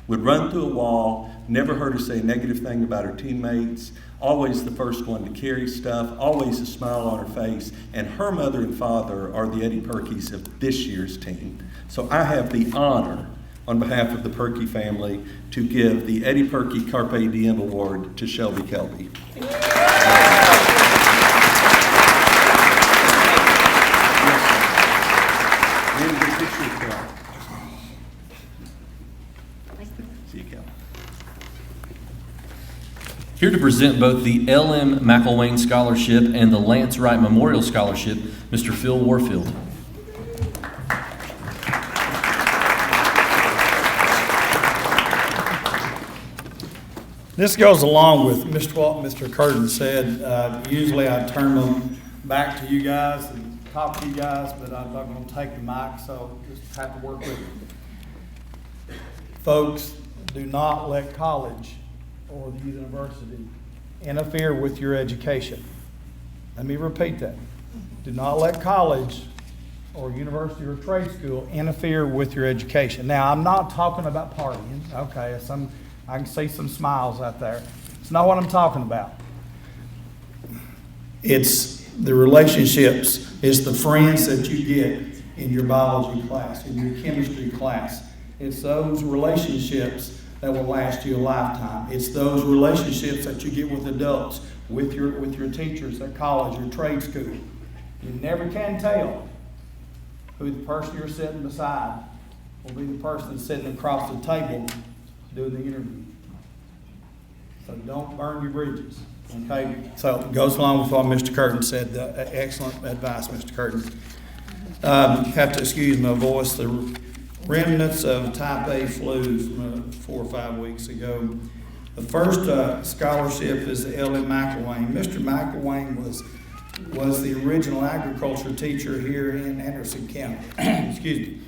Would run through a wall, never heard her say a negative thing about her teammates, always the first one to carry stuff, always a smile on her face, and her mother and father are the Eddie Perkys of this year's team. So I have the honor, on behalf of the Perky family, to give the Eddie Perky Carpe Diem Award to Shelby Kelby. Here to present both the L.M. McElwain Scholarship and the Lance Wright Memorial Scholarship, Mr. Phil Warfield. This goes along with what Mr. Curtin said. Usually I turn them back to you guys and talk to you guys, but I'm not going to take the mic, so just have to work with it. Folks, do not let college or the university interfere with your education. Let me repeat that. Do not let college or university or trade school interfere with your education. Now, I'm not talking about partying. Okay, I can see some smiles out there. It's not what I'm talking about. It's the relationships. It's the friends that you get in your biology class, in your chemistry class. It's those relationships that will last you a lifetime. It's those relationships that you get with adults, with your teachers at college or trade school. You never can tell who the person you're sitting beside will be the person sitting across the table doing the interview. So don't burn your bridges. Okay? So it goes along with what Mr. Curtin said. Excellent advice, Mr. Curtin. Have to excuse my voice. The remnants of type A flu from 4 or 5 weeks ago. The first scholarship is the L.M. McElwain. Mr. McElwain was the original agriculture teacher here in Anderson County. Excuse me.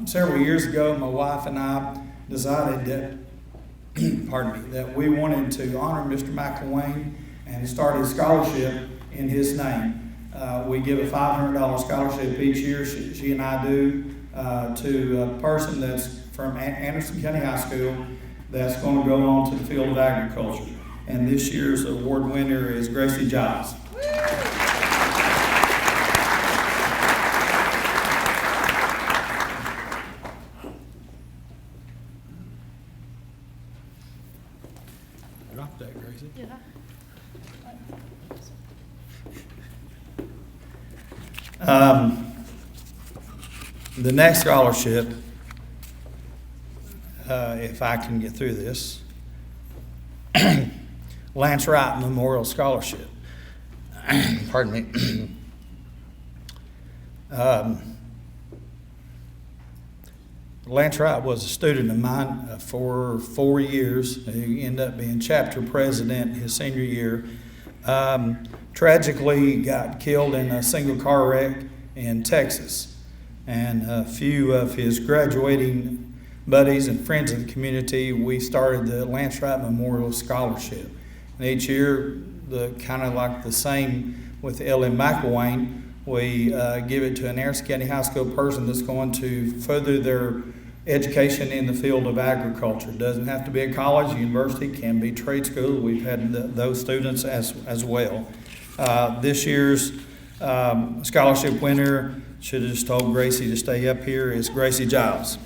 Several years ago, my wife and I decided that we wanted to honor Mr. McElwain and started a scholarship in his name. We give a $500 scholarship each year, she and I do, to a person that's from Anderson County High School that's going to go on to the field of agriculture. And this year's award winner is Gracie Giles. Drop that, Gracie. The next scholarship, if I can get through this, Lance Wright Memorial Scholarship. Pardon me. Lance Wright was a student of mine for 4 years. He ended up being chapter president his senior year. Tragically got killed in a single car wreck in Texas. And a few of his graduating buddies and friends of the community, we started the Lance Wright Memorial Scholarship. And each year, kind of like the same with L.M. McElwain, we give it to an Anderson County High School person that's going to further their education in the field of agriculture. It doesn't have to be a college, university, can be trade school. We've had those students as well. This year's scholarship winner, should have just told Gracie to stay up here, is Gracie Giles.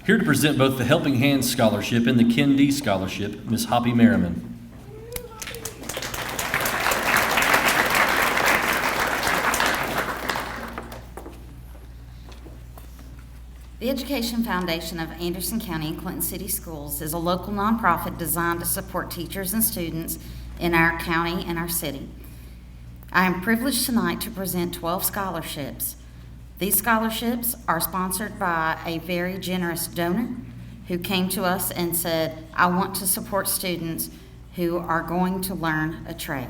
Here to present both the Helping Hands Scholarship and the Ken D Scholarship, Ms. Hoppy Merriman. The Education Foundation of Anderson County and Clinton City Schools is a local nonprofit designed to support teachers and students in our county and our city. I am privileged tonight to present 12 scholarships. These scholarships are sponsored by a very generous donor who came to us and said, I want to support students who are going to learn a trade.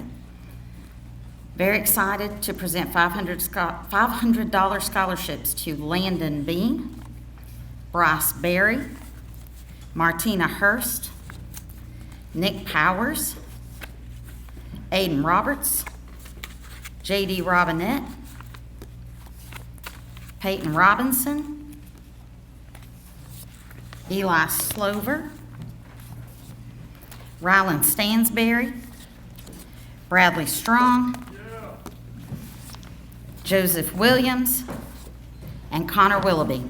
Very excited to present $500 scholarships to Landon Bean, Bryce Berry, Martina Hurst, Nick Powers, Aiden Roberts, J.D. Robinette, Peyton Robinson, Eli Slover, Rylan Stansberry, Bradley Strong, Joseph Williams, and Connor Willoughby.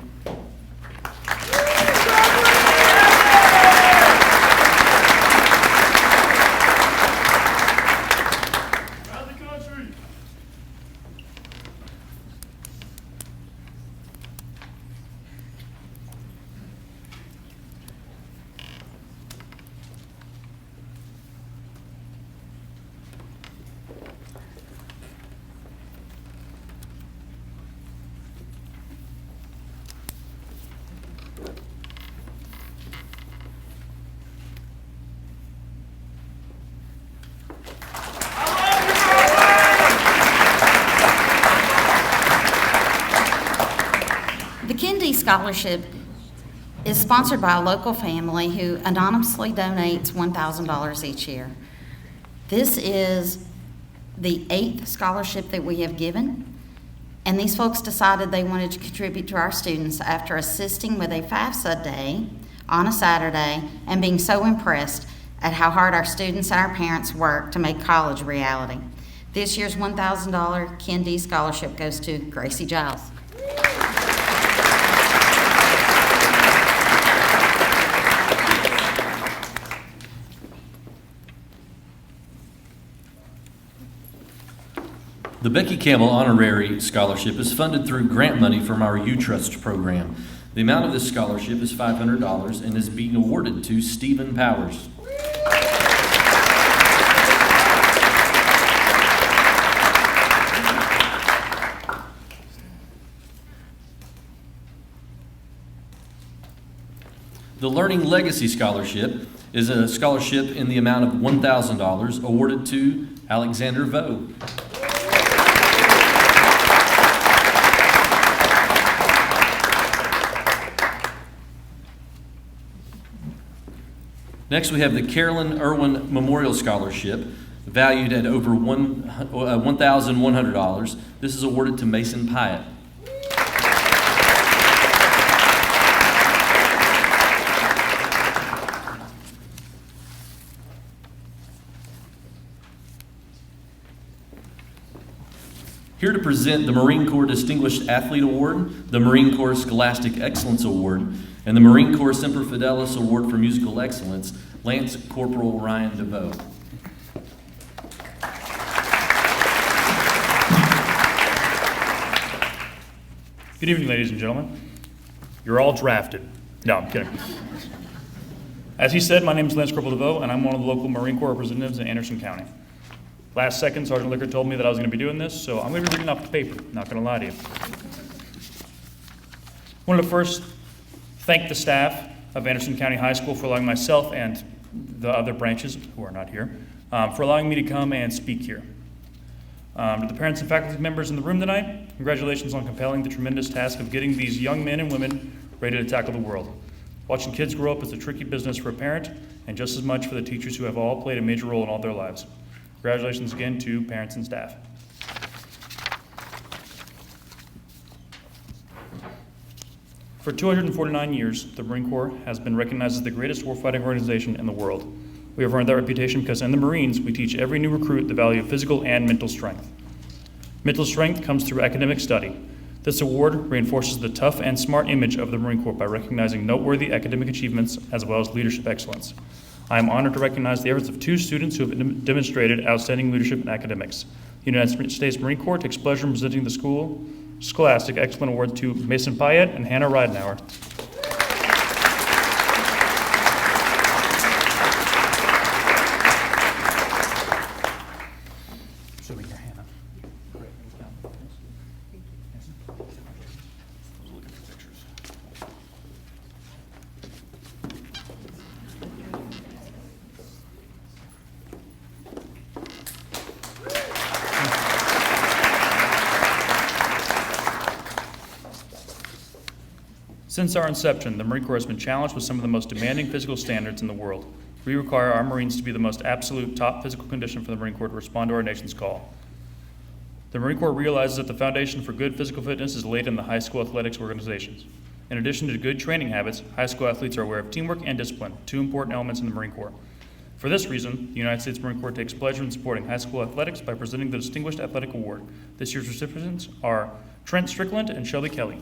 The Kennedy Scholarship is sponsored by a local family who anonymously donates $1,000 each year. This is the 8th scholarship that we have given, and these folks decided they wanted to contribute to our students after assisting with a FAFSA day on a Saturday and being so impressed at how hard our students and our parents work to make college a reality. This year's $1,000 Kennedy Scholarship goes to Gracie Giles. The Becky Campbell Honorary Scholarship is funded through grant money from our U-Trust program. The amount of this scholarship is $500 and is being awarded to Stephen Powers. The Learning Legacy Scholarship is a scholarship in the amount of $1,000 awarded to Alexander Vo. Next, we have the Carolyn Irwin Memorial Scholarship, valued at over $1,100. This is awarded to Mason Pyatt. Here to present the Marine Corps Distinguished Athlete Award, the Marine Corps Scholastic Excellence Award, and the Marine Corps Semper Fidelis Award for Musical Excellence, Lance Corporal Ryan DeVoe. Good evening, ladies and gentlemen. You're all drafted. No, I'm kidding. As he said, my name is Lance Corporal DeVoe, and I'm one of the local Marine Corps representatives in Anderson County. Last second, Sergeant Licker told me that I was going to be doing this, so I'm going to be reading off the paper, not going to lie to you. I wanted to first thank the staff of Anderson County High School for allowing myself and the other branches, who are not here, for allowing me to come and speak here. To the parents and faculty members in the room tonight, congratulations on compelling the tremendous task of getting these young men and women ready to tackle the world. Watching kids grow up is a tricky business for a parent, and just as much for the teachers who have all played a major role in all their lives. Congratulations again to parents and staff. For 249 years, the Marine Corps has been recognized as the greatest warfighting organization in the world. We have earned that reputation because in the Marines, we teach every new recruit the value of physical and mental strength. Mental strength comes through academic study. This award reinforces the tough and smart image of the Marine Corps by recognizing noteworthy academic achievements as well as leadership excellence. I am honored to recognize the efforts of 2 students who have demonstrated outstanding leadership in academics. The United States Marine Corps takes pleasure in presenting the Scholastic Excellence Award to Mason Pyatt and Hannah Ridenauer. Show me your Hannah. Since our inception, the Marine Corps has been challenged with some of the most demanding physical standards in the world. We require our Marines to be the most absolute top physical condition for the Marine Corps to respond to our nation's call. The Marine Corps realizes that the foundation for good physical fitness is laid in the high school athletics organizations. In addition to good training habits, high school athletes are aware of teamwork and discipline, two important elements in the Marine Corps. For this reason, the United States Marine Corps takes pleasure in supporting high school athletics by presenting the Distinguished Athletic Award. This year's recipients are Trent Strickland and Shelby Kelly.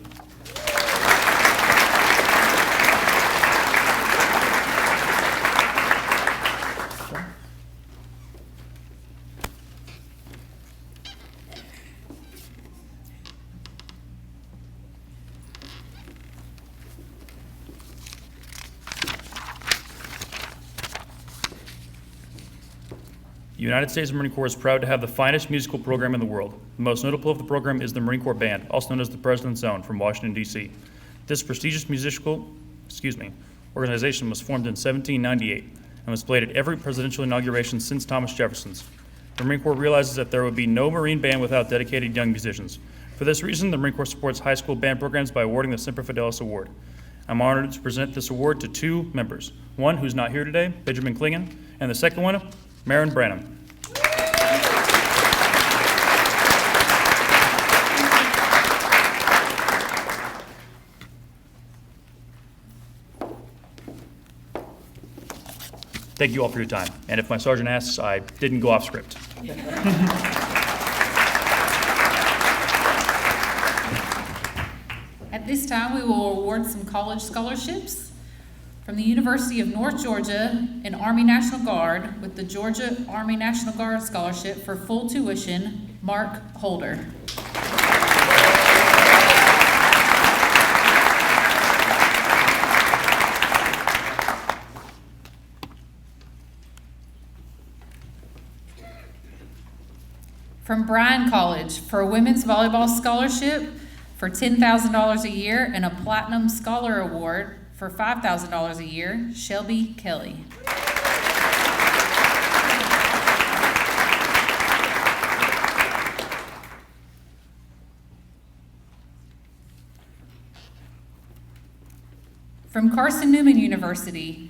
The United States Marine Corps is proud to have the finest musical program in the world. The most notable of the program is the Marine Corps Band, also known as the President's Zone, from Washington, D.C. This prestigious organization was formed in 1798 and was played at every presidential inauguration since Thomas Jefferson's. The Marine Corps realizes that there would be no Marine band without dedicated young musicians. For this reason, the Marine Corps supports high school band programs by awarding the Semper Fidelis Award. I'm honored to present this award to two members, one who's not here today, Benjamin Klingen, and the second one, Marin Branham. Thank you all for your time. And if my sergeant asks, I didn't go off script. At this time, we will award some college scholarships. From the University of North Georgia, an Army National Guard with the Georgia Army National Guard Scholarship for full tuition, Mark Holder. From Bryan College for a women's volleyball scholarship for $10,000 a year and a Platinum Scholar Award for $5,000 a year, Shelby Kelly. From Carson Newman University,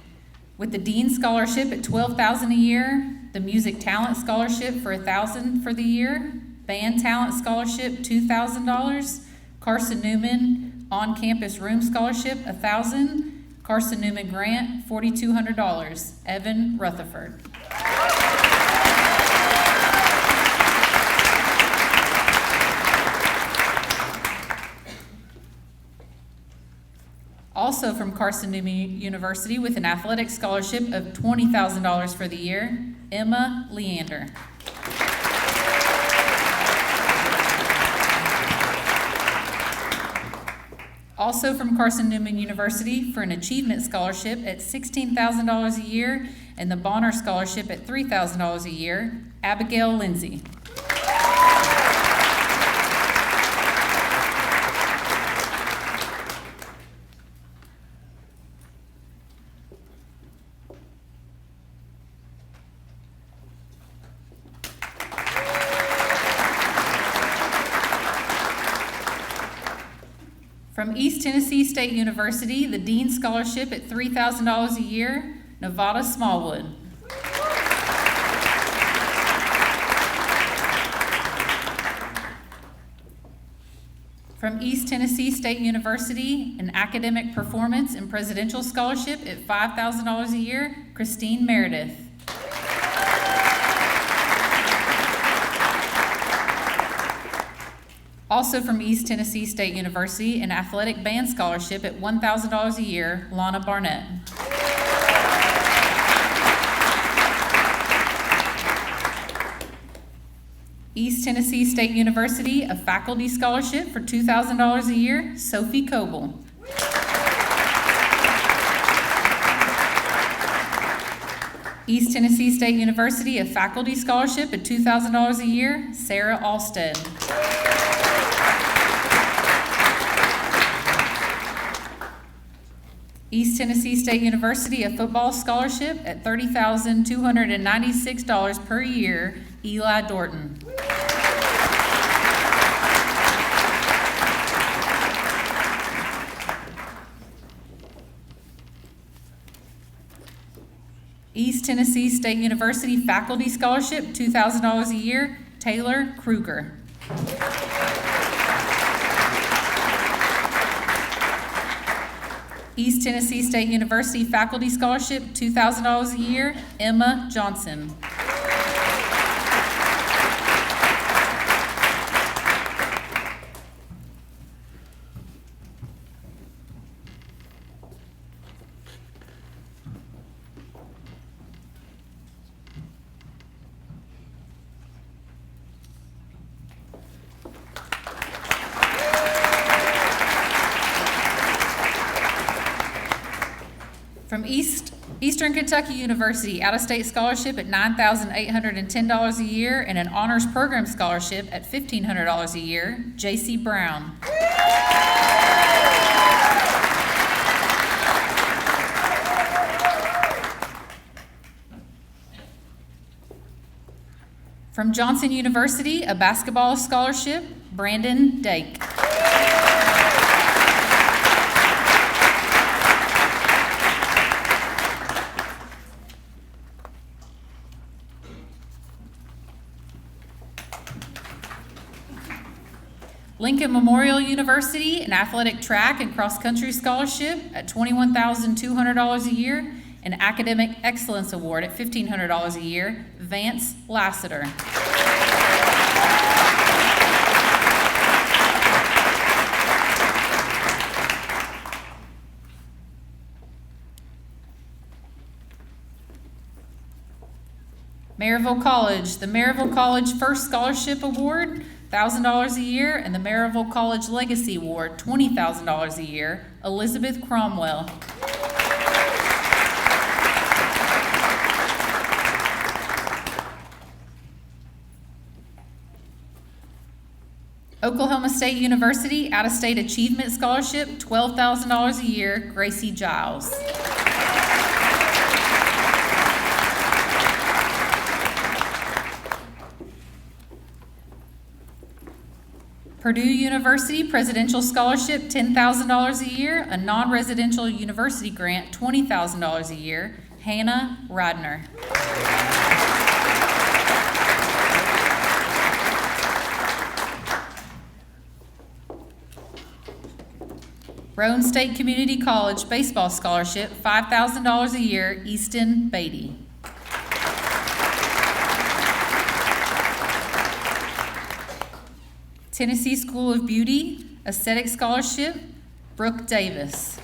with the Dean Scholarship at $12,000 a year, the Music Talent Scholarship for $1,000 for the year, Band Talent Scholarship $2,000, Carson Newman On-Campus Room Scholarship $1,000, Carson Newman Grant $4,200, Evan Rutherford. Also from Carson Newman University with an athletic scholarship of $20,000 for the year, Emma Leander. Also from Carson Newman University for an achievement scholarship at $16,000 a year and the Bonner Scholarship at $3,000 a year, Abigail Lindsay. From East Tennessee State University, the Dean Scholarship at $3,000 a year, Nevada Smallwood. From East Tennessee State University, an Academic Performance and Presidential Scholarship at $5,000 a year, Christine Meredith. Also from East Tennessee State University, an Athletic Band Scholarship at $1,000 a year, Lana Barnett. East Tennessee State University, a Faculty Scholarship for $2,000 a year, Sophie Coble. East Tennessee State University, a Faculty Scholarship at $2,000 a year, Sarah Alstead. East Tennessee State University, a football scholarship at $30,296 per year, Eli Dorton. East Tennessee State University Faculty Scholarship, $2,000 a year, Taylor Kruger. East Tennessee State University Faculty Scholarship, $2,000 a year, Emma Johnson. From Eastern Kentucky University, out-of-state scholarship at $9,810 a year and an honors program scholarship at $1,500 a year, J.C. Brown. From Johnson University, a basketball scholarship, Brandon Dake. Lincoln Memorial University, an athletic track and cross-country scholarship at $21,200 a year, an academic excellence award at $1,500 a year, Vance Lassiter. Maryville College, the Maryville College First Scholarship Award, $1,000 a year, and the Maryville College Legacy Award, $20,000 a year, Elizabeth Cromwell. Oklahoma State University Out-of-State Achievement Scholarship, $12,000 a year, Gracie Giles. Purdue University Presidential Scholarship, $10,000 a year, a non-residential university grant, $20,000 a year, Hannah Radner. Roane State Community College Baseball Scholarship, $5,000 a year, Easton Beatty. Tennessee School of Beauty Aesthetic Scholarship, Brooke Davis.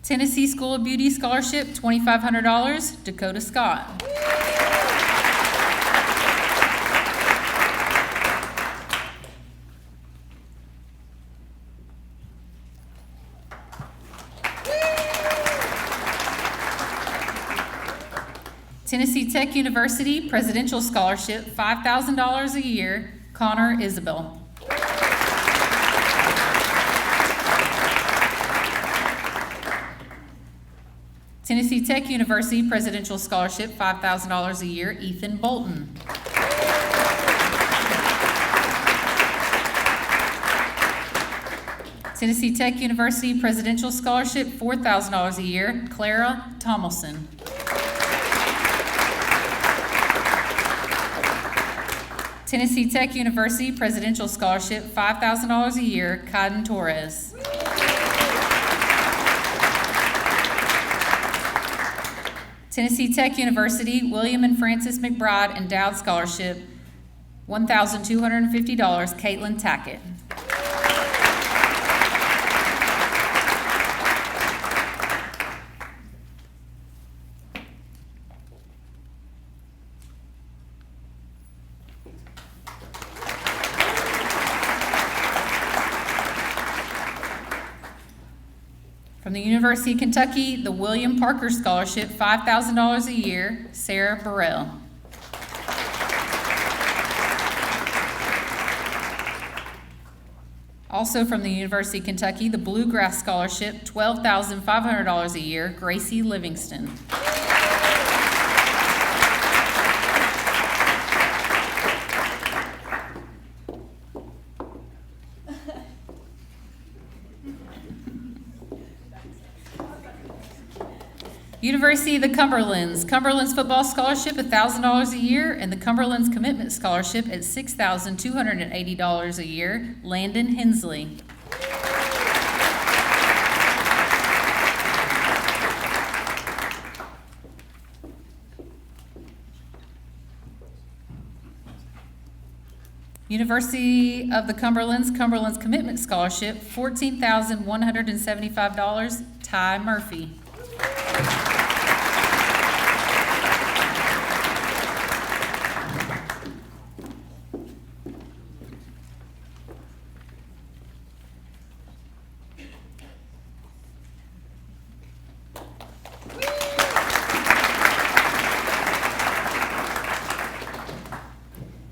Tennessee School of Beauty Scholarship, $2,500, Dakota Scott. Tennessee Tech University Presidential Scholarship, $5,000 a year, Connor Isabel. Tennessee Tech University Presidential Scholarship, $5,000 a year, Ethan Bolton. Tennessee Tech University Presidential Scholarship, $4,000 a year, Clara Tomlinson. Tennessee Tech University Presidential Scholarship, $5,000 a year, Caden Torres. Tennessee Tech University William and Frances McBride Endowed Scholarship, $1,250, Caitlin Tackett. From the University of Kentucky, the William Parker Scholarship, $5,000 a year, Sarah Burrell. Also from the University of Kentucky, the Bluegrass Scholarship, $12,500 a year, Gracie Livingston. University of the Cumberlands. Cumberlands Football Scholarship, $1,000 a year, and the Cumberlands Commitment Scholarship at $6,280 a year, Landon Hensley. University of the Cumberlands, Cumberlands Commitment Scholarship, $14,175, Ty Murphy.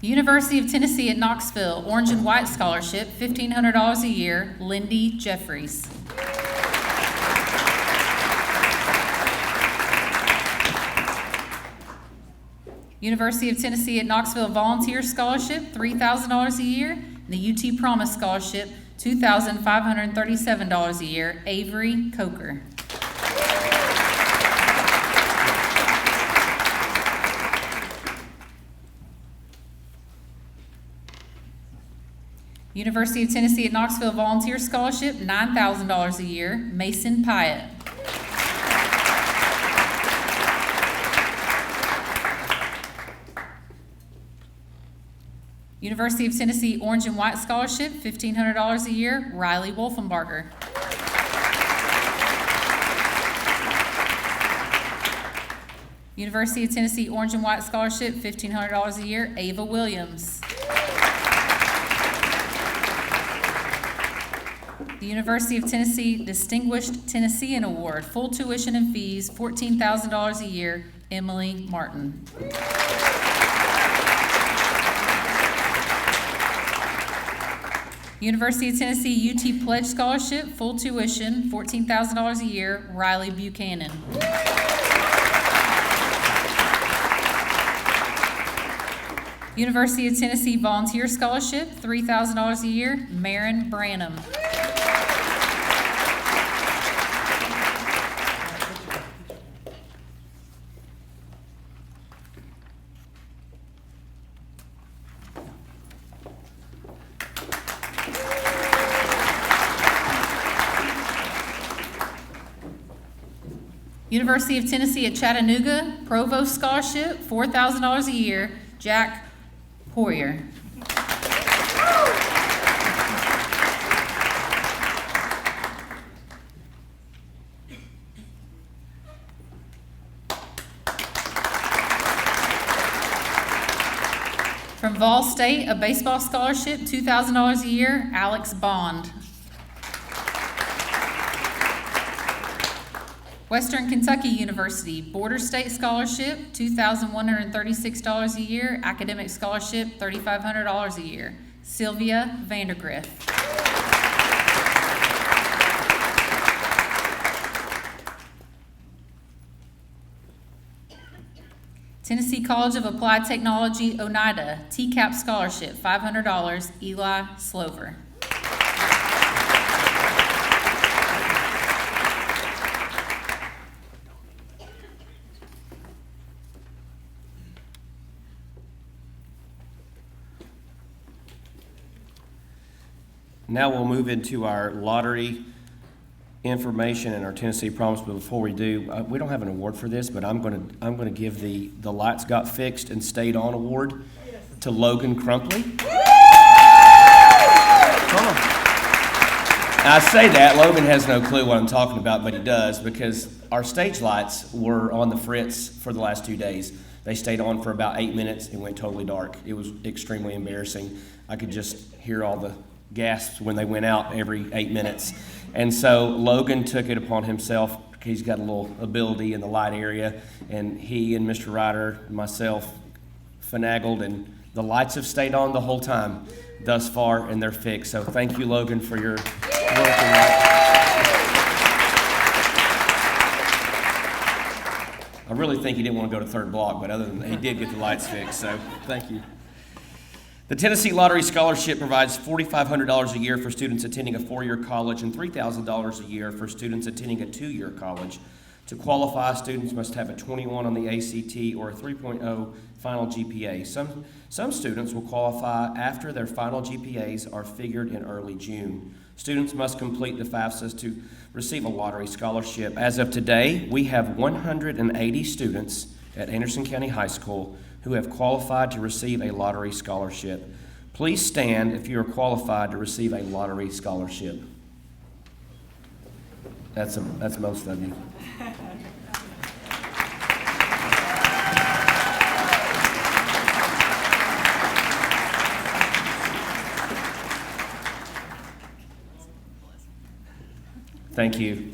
University of Tennessee at Knoxville, Orange and White Scholarship, $1,500 a year, Lindy Jeffries. University of Tennessee at Knoxville Volunteer Scholarship, $3,000 a year, and the UT Promise Scholarship, $2,537 a year, Avery Coker. University of Tennessee at Knoxville Volunteer Scholarship, $9,000 a year, Mason Pyatt. University of Tennessee Orange and White Scholarship, $1,500 a year, Riley Wolfenbarger. University of Tennessee Orange and White Scholarship, $1,500 a year, Ava Williams. The University of Tennessee Distinguished Tennessean Award, full tuition and fees, $14,000 a year, Emily Martin. University of Tennessee UT Pledge Scholarship, full tuition, $14,000 a year, Riley Buchanan. University of Tennessee Volunteer Scholarship, $3,000 a year, Marin Branham. University of Tennessee at Chattanooga, Provost Scholarship, $4,000 a year, Jack Poirier. From Vol State, a baseball scholarship, $2,000 a year, Alex Bond. Western Kentucky University, Border State Scholarship, $2,136 a year, Academic Scholarship, $3,500 a year, Sylvia Vandergriff. Tennessee College of Applied Technology, Oneida, TCAP Scholarship, $500, Eli Slover. Now we'll move into our lottery information and our Tennessee Promise. But before we do, we don't have an award for this, but I'm going to give the Lights Got Fixed and Stayed On award to Logan Crumpley. I say that, Logan has no clue what I'm talking about, but he does, because our stage lights were on the fritz for the last 2 days. They stayed on for about 8 minutes and went totally dark. It was extremely embarrassing. I could just hear all the gasps when they went out every 8 minutes. And so Logan took it upon himself. He's got a little ability in the light area, and he and Mr. Ryder, myself, finagled, and the lights have stayed on the whole time thus far, and they're fixed. So thank you, Logan, for your work in that. I really think he didn't want to go to third block, but other than that, he did get the lights fixed, so thank you. The Tennessee Lottery Scholarship provides $4,500 a year for students attending a four-year college and $3,000 a year for students attending a two-year college. To qualify, students must have a 21 on the ACT or a 3.0 final GPA. Some students will qualify after their final GPAs are figured in early June. Students must complete the FAFSA to receive a lottery scholarship. As of today, we have 180 students at Anderson County High School who have qualified to receive a lottery scholarship. Please stand if you are qualified to receive a lottery scholarship. That's most of you. Thank you.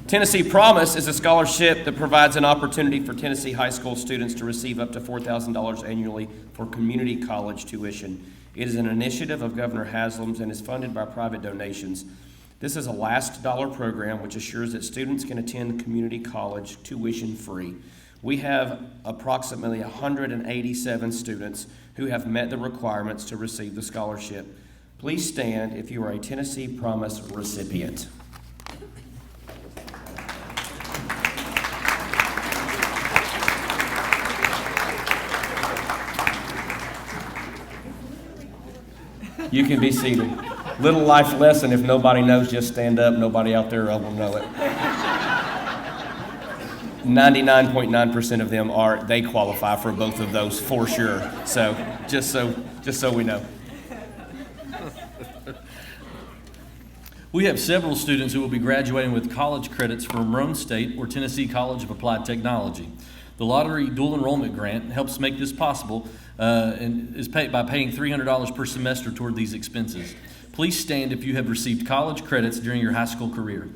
Tennessee Promise is a scholarship that provides an opportunity for Tennessee high school students to receive up to $4,000 annually for community college tuition. It is an initiative of Governor Haslam's and is funded by private donations. This is a last dollar program which assures that students can attend community college tuition free. We have approximately 187 students who have met the requirements to receive the scholarship. Please stand if you are a Tennessee Promise recipient. You can be seated. Little life lesson, if nobody knows, just stand up. Nobody out there will know it. 99.9% of them they qualify for both of those for sure. So, just so we know. We have several students who will be graduating with college credits from Roane State or Tennessee College of Applied Technology. The Lottery Dual Enrollment Grant helps make this possible and is paid by paying $300 per semester toward these expenses. Please stand if you have received college credits during your high school career.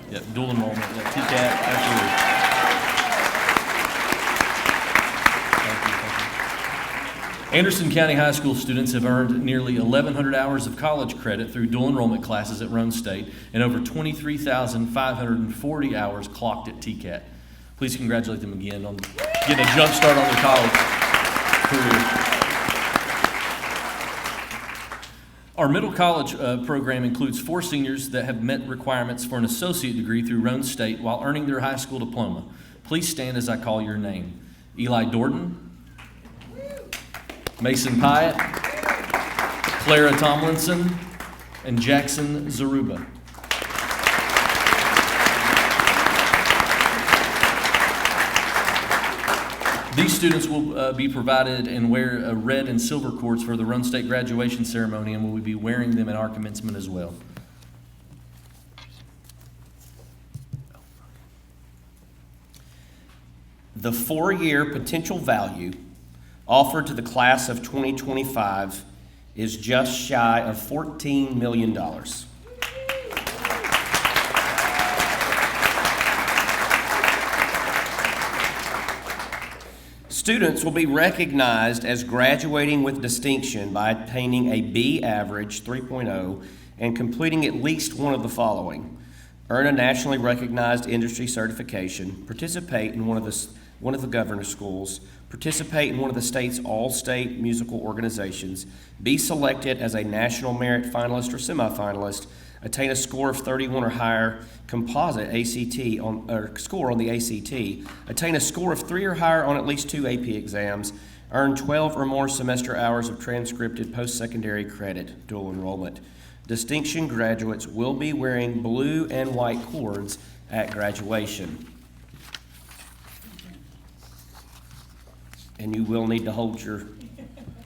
Yep, dual enrollment, TCAT, absolutely. Anderson County High School students have earned nearly 1,100 hours of college credit through dual enrollment classes at Roane State and over 23,540 hours clocked at TCAT. Please congratulate them again on getting a jump start on their college career. Our middle college program includes 4 seniors that have met requirements for an associate degree through Roane State while earning their high school diploma. Please stand as I call your name. Eli Dorton, Mason Pyatt, Clara Tomlinson, and Jackson Zaruba. These students will be provided and wear red and silver cords for the Roane State graduation ceremony, and will be wearing them at our commencement as well. The 4-year potential value offered to the class of 2025 is just shy of $14 million. Students will be recognized as graduating with distinction by attaining a B average 3.0 and completing at least one of the following: earn a nationally recognized industry certification, participate in one of the governor's schools, participate in one of the state's all-state musical organizations, be selected as a national merit finalist or semifinalist, attain a score of 31 or higher composite score on the ACT, attain a score of 3 or higher on at least 2 AP exams, earn 12 or more semester hours of transcripted post-secondary credit, dual enrollment. Distinction graduates will be wearing blue and white cords at graduation. And you will need to hold your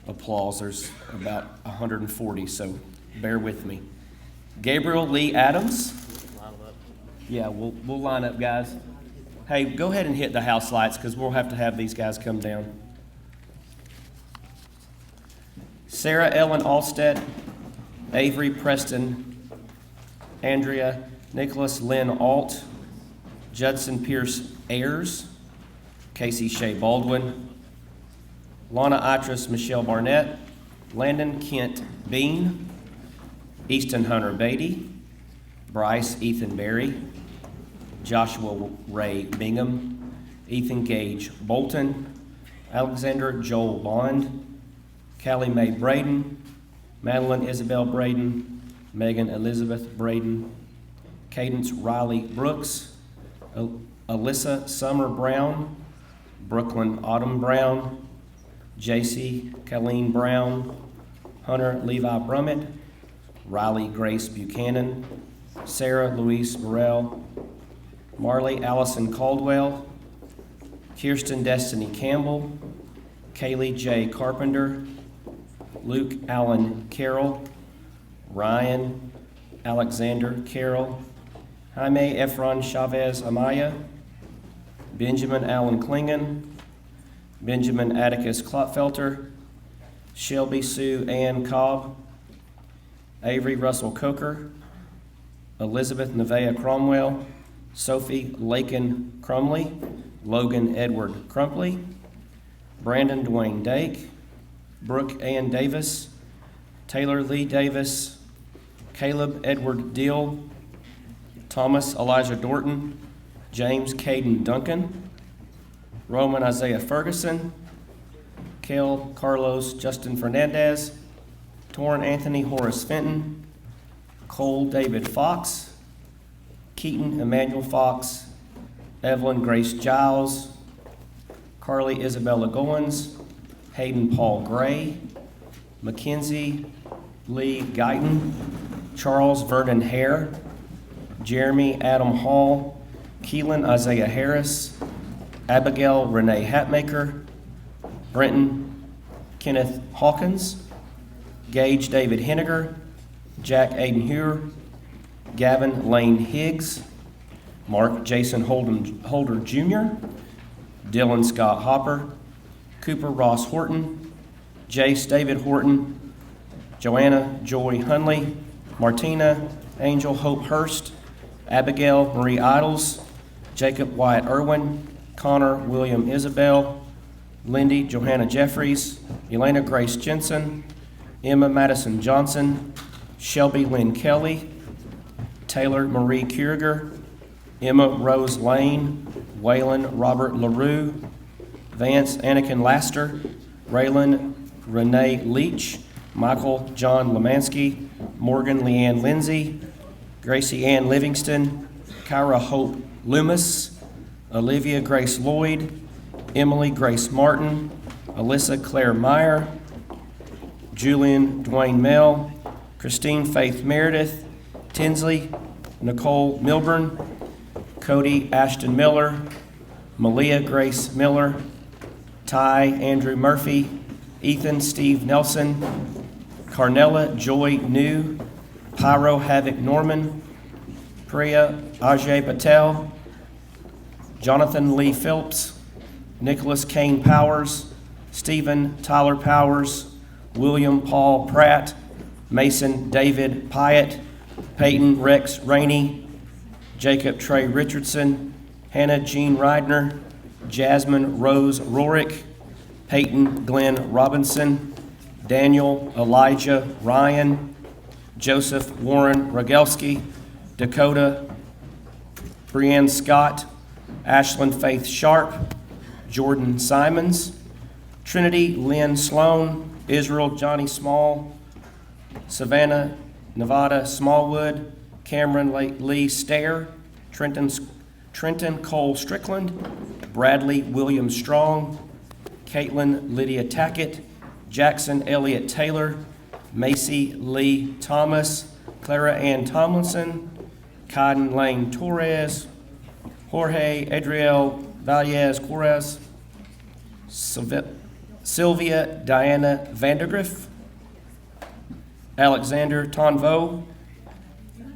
applause. There's about 140, so bear with me. Gabriel Lee Adams. Yeah, we'll line up, guys. Hey, go ahead and hit the house lights because we'll have to have these guys come down. Sarah Ellen Alstead, Avery Preston, Andrea Nicholas Lynn Alt, Judson Pierce Ayers, Casey Shea Baldwin, Lana Itris Michelle Barnett, Landon Kent Bean, Easton Hunter Beatty, Bryce Ethan Berry, Joshua Ray Bingham, Ethan Gage Bolton, Alexander Joel Bond, Callie Mae Braden, Madeline Isabel Braden, Megan Elizabeth Braden, Cadence Riley Brooks, Alyssa Summer Brown, Brooklyn Autumn Brown, JC Colleen Brown, Hunter Levi Brummett, Riley Grace Buchanan, Sarah Louise Burrell, Marley Allison Caldwell, Kirsten Destiny Campbell, Kaylee J. Carpenter, Luke Allen Carroll, Ryan Alexander Carroll, Jaime Efron Chavez Amaya, Benjamin Allen Klingon, Benjamin Atticus Klopfelter, Shelby Sue Ann Cobb, Avery Russell Coker, Elizabeth Nevaeh Cromwell, Sophie Lakin Crumley, Logan Edward Crumpley, Brandon Dwayne Dake, Brooke Ann Davis, Taylor Lee Davis, Caleb Edward Deal, Thomas Elijah Dorton, James Caden Duncan, Roman Isaiah Ferguson, Kel Carlos Justin Fernandez, Torrin Anthony Horace Fenton, Cole David Fox, Keaton Emmanuel Fox, Evelyn Grace Giles, Carly Isabella Goins, Hayden Paul Gray, Mackenzie Lee Guyton, Charles Vernon Hare, Jeremy Adam Hall, Keelan Isaiah Harris, Abigail Renee Hatmaker, Brenton Kenneth Hawkins, Gage David Henniger, Jack Aiden Hewer, Gavin Lane Higgs, Mark Jason Holder Jr., Dylan Scott Hopper, Cooper Ross Horton, Jace David Horton, Joanna Joy Hunley, Martina Angel Hope Hurst, Abigail Marie Idles, Jacob Wyatt Irwin, Connor William Isabel, Lindy Johanna Jeffries, Elena Grace Jensen, Emma Madison Johnson, Shelby Lynn Kelly, Taylor Marie Kierger, Emma Rose Lane, Waylon Robert LaRue, Vance Anakin Laster, Raylan Renee Leach, Michael John Lemansky, Morgan Leanne Lindsay, Gracie Ann Livingston, Kyra Hope Loomis, Olivia Grace Lloyd, Emily Grace Martin, Alyssa Claire Meyer, Julian Dwayne Mell, Christine Faith Meredith, Tinsley Nicole Milburn, Cody Ashton Miller, Malia Grace Miller, Ty Andrew Murphy, Ethan Steve Nelson, Carnella Joy New, Pyro Havoc Norman, Priya Ajay Patel, Jonathan Lee Phillips, Nicholas Kane Powers, Stephen Tyler Powers, William Paul Pratt, Mason David Pyatt, Peyton Rex Rainey, Jacob Trey Richardson, Hannah Jean Reidner, Jasmine Rose Rorick, Peyton Glenn Robinson, Daniel Elijah Ryan, Joseph Warren Rogelski, Dakota Brianne Scott, Ashlyn Faith Sharp, Jordan Simons, Trinity Lynn Sloan, Israel Johnny Small, Savannah Nevada Smallwood, Cameron Lee Stair, Trenton Cole Strickland, Bradley William Strong, Caitlin Lydia Tackett, Jackson Elliott Taylor, Macy Lee Thomas, Clara Ann Tomlinson, Kaiden Lane Torres, Jorge Adriel Valles Corres, Sylvia Diana Vandergriff, Alexander Tonvo,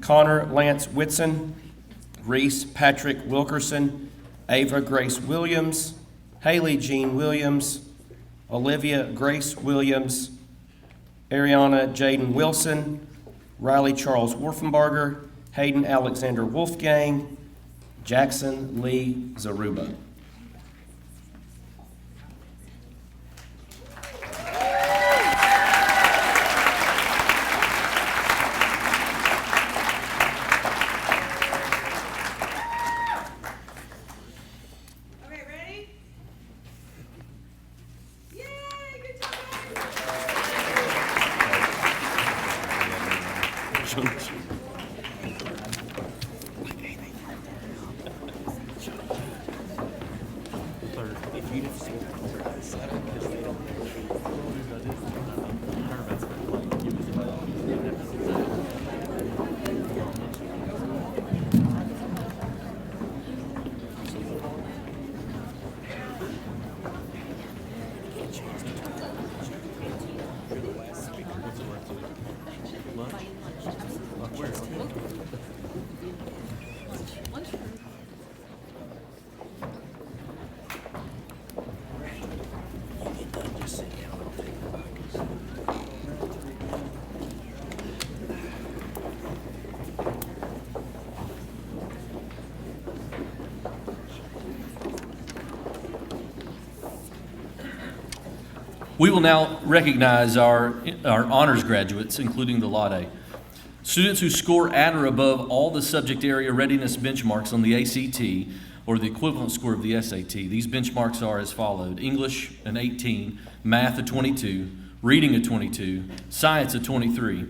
Connor Lance Whitson, Reese Patrick Wilkerson, Ava Grace Williams, Haley Jean Williams, Olivia Grace Williams, Ariana Jaden Wilson, Riley Charles Wolfenbarger, Hayden Alexander Wolfgang, Jackson Lee Zaruba. We will now recognize our honors graduates, including the Laude. Students who score at or above all the subject area readiness benchmarks on the ACT or the equivalent score of the SAT. These benchmarks are as followed: English an 18, Math a 22, Reading a 22, Science a 23.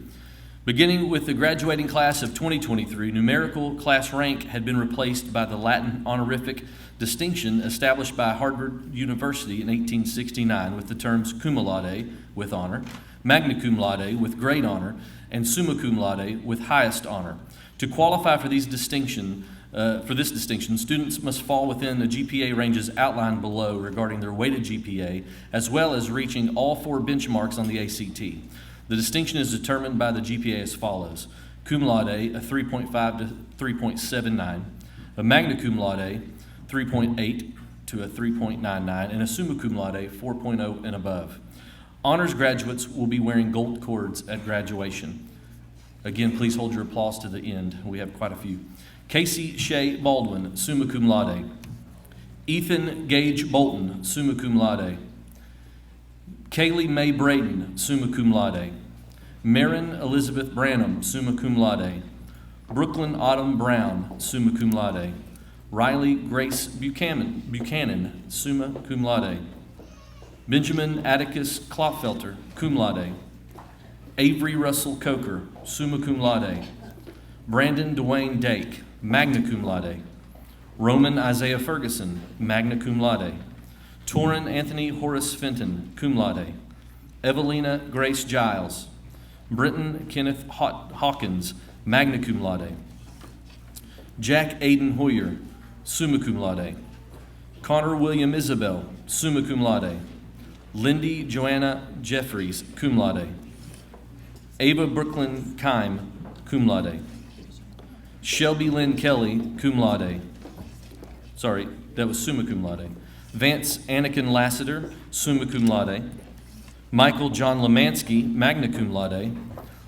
Beginning with the graduating class of 2023, numerical class rank had been replaced by the Latin honorific distinction established by Harvard University in 1869 with the terms cum laude, with honor, magna cum laude, with great honor, and summa cum laude, with highest honor. To qualify for this distinction, students must fall within the GPA ranges outlined below regarding their weighted GPA, as well as reaching all 4 benchmarks on the ACT. The distinction is determined by the GPA as follows: cum laude, a 3.5 to 3.79, a magna cum laude, 3.8 to a 3.99, and a summa cum laude, 4.0 and above. Honors graduates will be wearing gold cords at graduation. Again, please hold your applause to the end. We have quite a few. Casey Shea Baldwin, summa cum laude. Ethan Gage Bolton, summa cum laude. Kaylee Mae Braden, summa cum laude. Marin Elizabeth Branham, summa cum laude. Brooklyn Autumn Brown, summa cum laude. Riley Grace Buchanan, summa cum laude. Benjamin Atticus Klopfelter, cum laude. Avery Russell Coker, summa cum laude. Brandon Dwayne Dake, magna cum laude. Roman Isaiah Ferguson, magna cum laude. Torrin Anthony Horace Fenton, cum laude. Evelina Grace Giles. Britton Kenneth Hawkins, magna cum laude. Jack Aiden Hoyer, summa cum laude. Connor William Isabel, summa cum laude. Lindy Joanna Jeffries, cum laude. Ava Brooklyn Kime, cum laude. Shelby Lynn Kelly, cum laude. Sorry, that was summa cum laude. Vance Anakin Lassiter, summa cum laude. Michael John Lemansky, magna cum laude.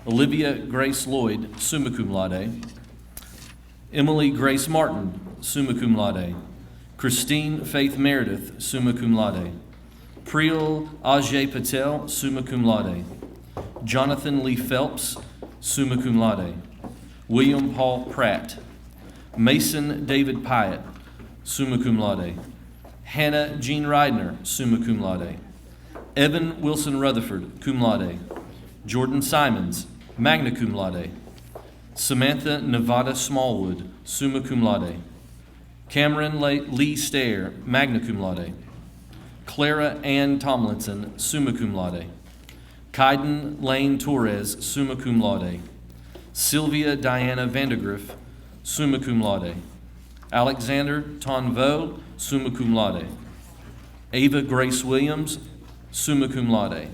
Olivia Grace Lloyd, summa cum laude. Emily Grace Martin, summa cum laude. Christine Faith Meredith, summa cum laude. Priyal Ajay Patel, summa cum laude. Jonathan Lee Phelps, summa cum laude. William Paul Pratt. Mason David Pyatt, summa cum laude. Hannah Jean Reidner, summa cum laude. Evan Wilson Rutherford, cum laude. Jordan Simons, magna cum laude. Samantha Nevada Smallwood, summa cum laude. Cameron Lee Stair, magna cum laude. Clara Ann Tomlinson, summa cum laude. Kaiden Lane Torres, summa cum laude. Sylvia Diana Vandergriff, summa cum laude. Alexander Tonvo, summa cum laude. Ava Grace Williams, summa cum laude.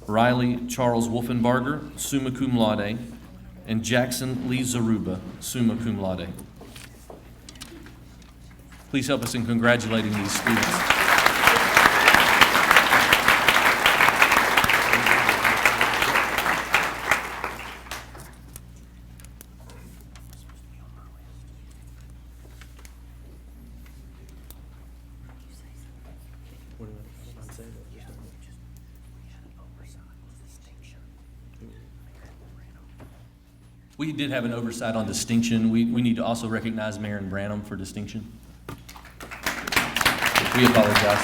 Riley Charles Wolfenbarger, summa cum laude. And Jackson Lee Zaruba, summa cum laude. Please help us in congratulating these students. We did have an oversight on distinction. We need to also recognize Marin Branham for distinction. We apologize.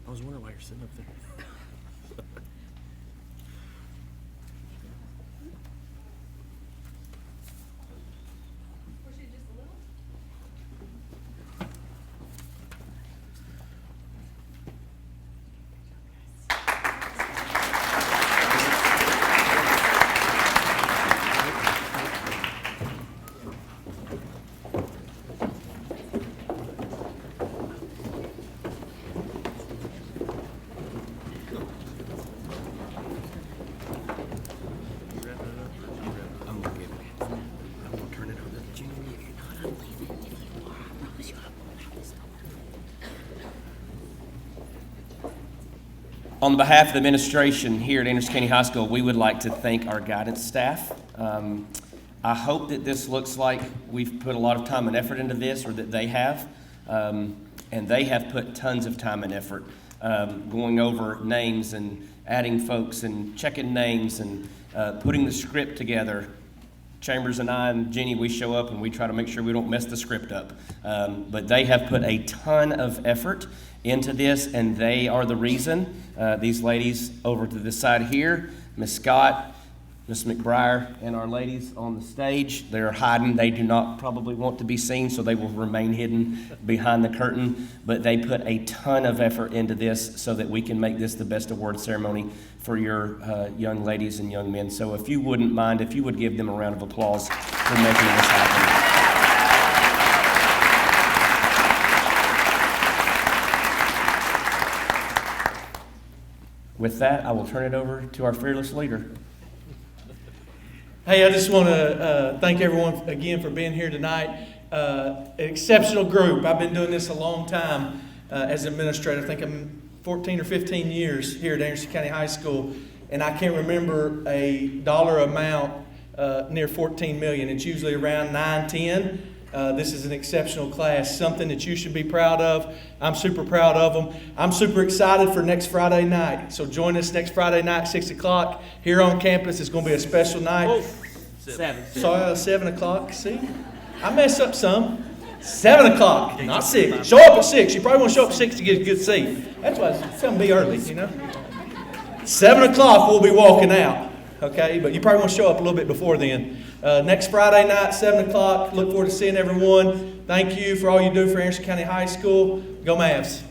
I was wondering why you're sitting up there. On behalf of the administration here at Anderson County High School, we would like to thank our guidance staff. I hope that this looks like we've put a lot of time and effort into this, or that they have. And they have put tons of time and effort going over names and adding folks and checking names and putting the script together. Chambers and I and Jenny, we show up and we try to make sure we don't mess the script up. But they have put a ton of effort into this, and they are the reason. These ladies over to this side here, Miss Scott, Miss McBriar, and our ladies on the stage, they're hiding. They do not probably want to be seen, so they will remain hidden behind the curtain. But they put a ton of effort into this so that we can make this the best award ceremony for your young ladies and young men. So if you wouldn't mind, if you would give them a round of applause for making this happen. With that, I will turn it over to our fearless leader. Hey, I just want to thank everyone again for being here tonight. An exceptional group. I've been doing this a long time as an administrator. I think I'm 14 or 15 years here at Anderson County High School, and I can't remember a dollar amount near 14 million. It's usually around 9, 10. This is an exceptional class, something that you should be proud of. I'm super proud of them. I'm super excited for next Friday night. So join us next Friday night, 6 o'clock, here on campus. It's going to be a special night. 7 o'clock, see? I messed up some. 7 o'clock, not 6. Show up at 6. You probably want to show up at 6 to get a good seat. That's why it's going to be early, you know. 7 o'clock, we'll be walking out, okay? But you probably want to show up a little bit before then. Next Friday night, 7 o'clock. Look forward to seeing everyone. Thank you for all you do for Anderson County High School. Go Mavs.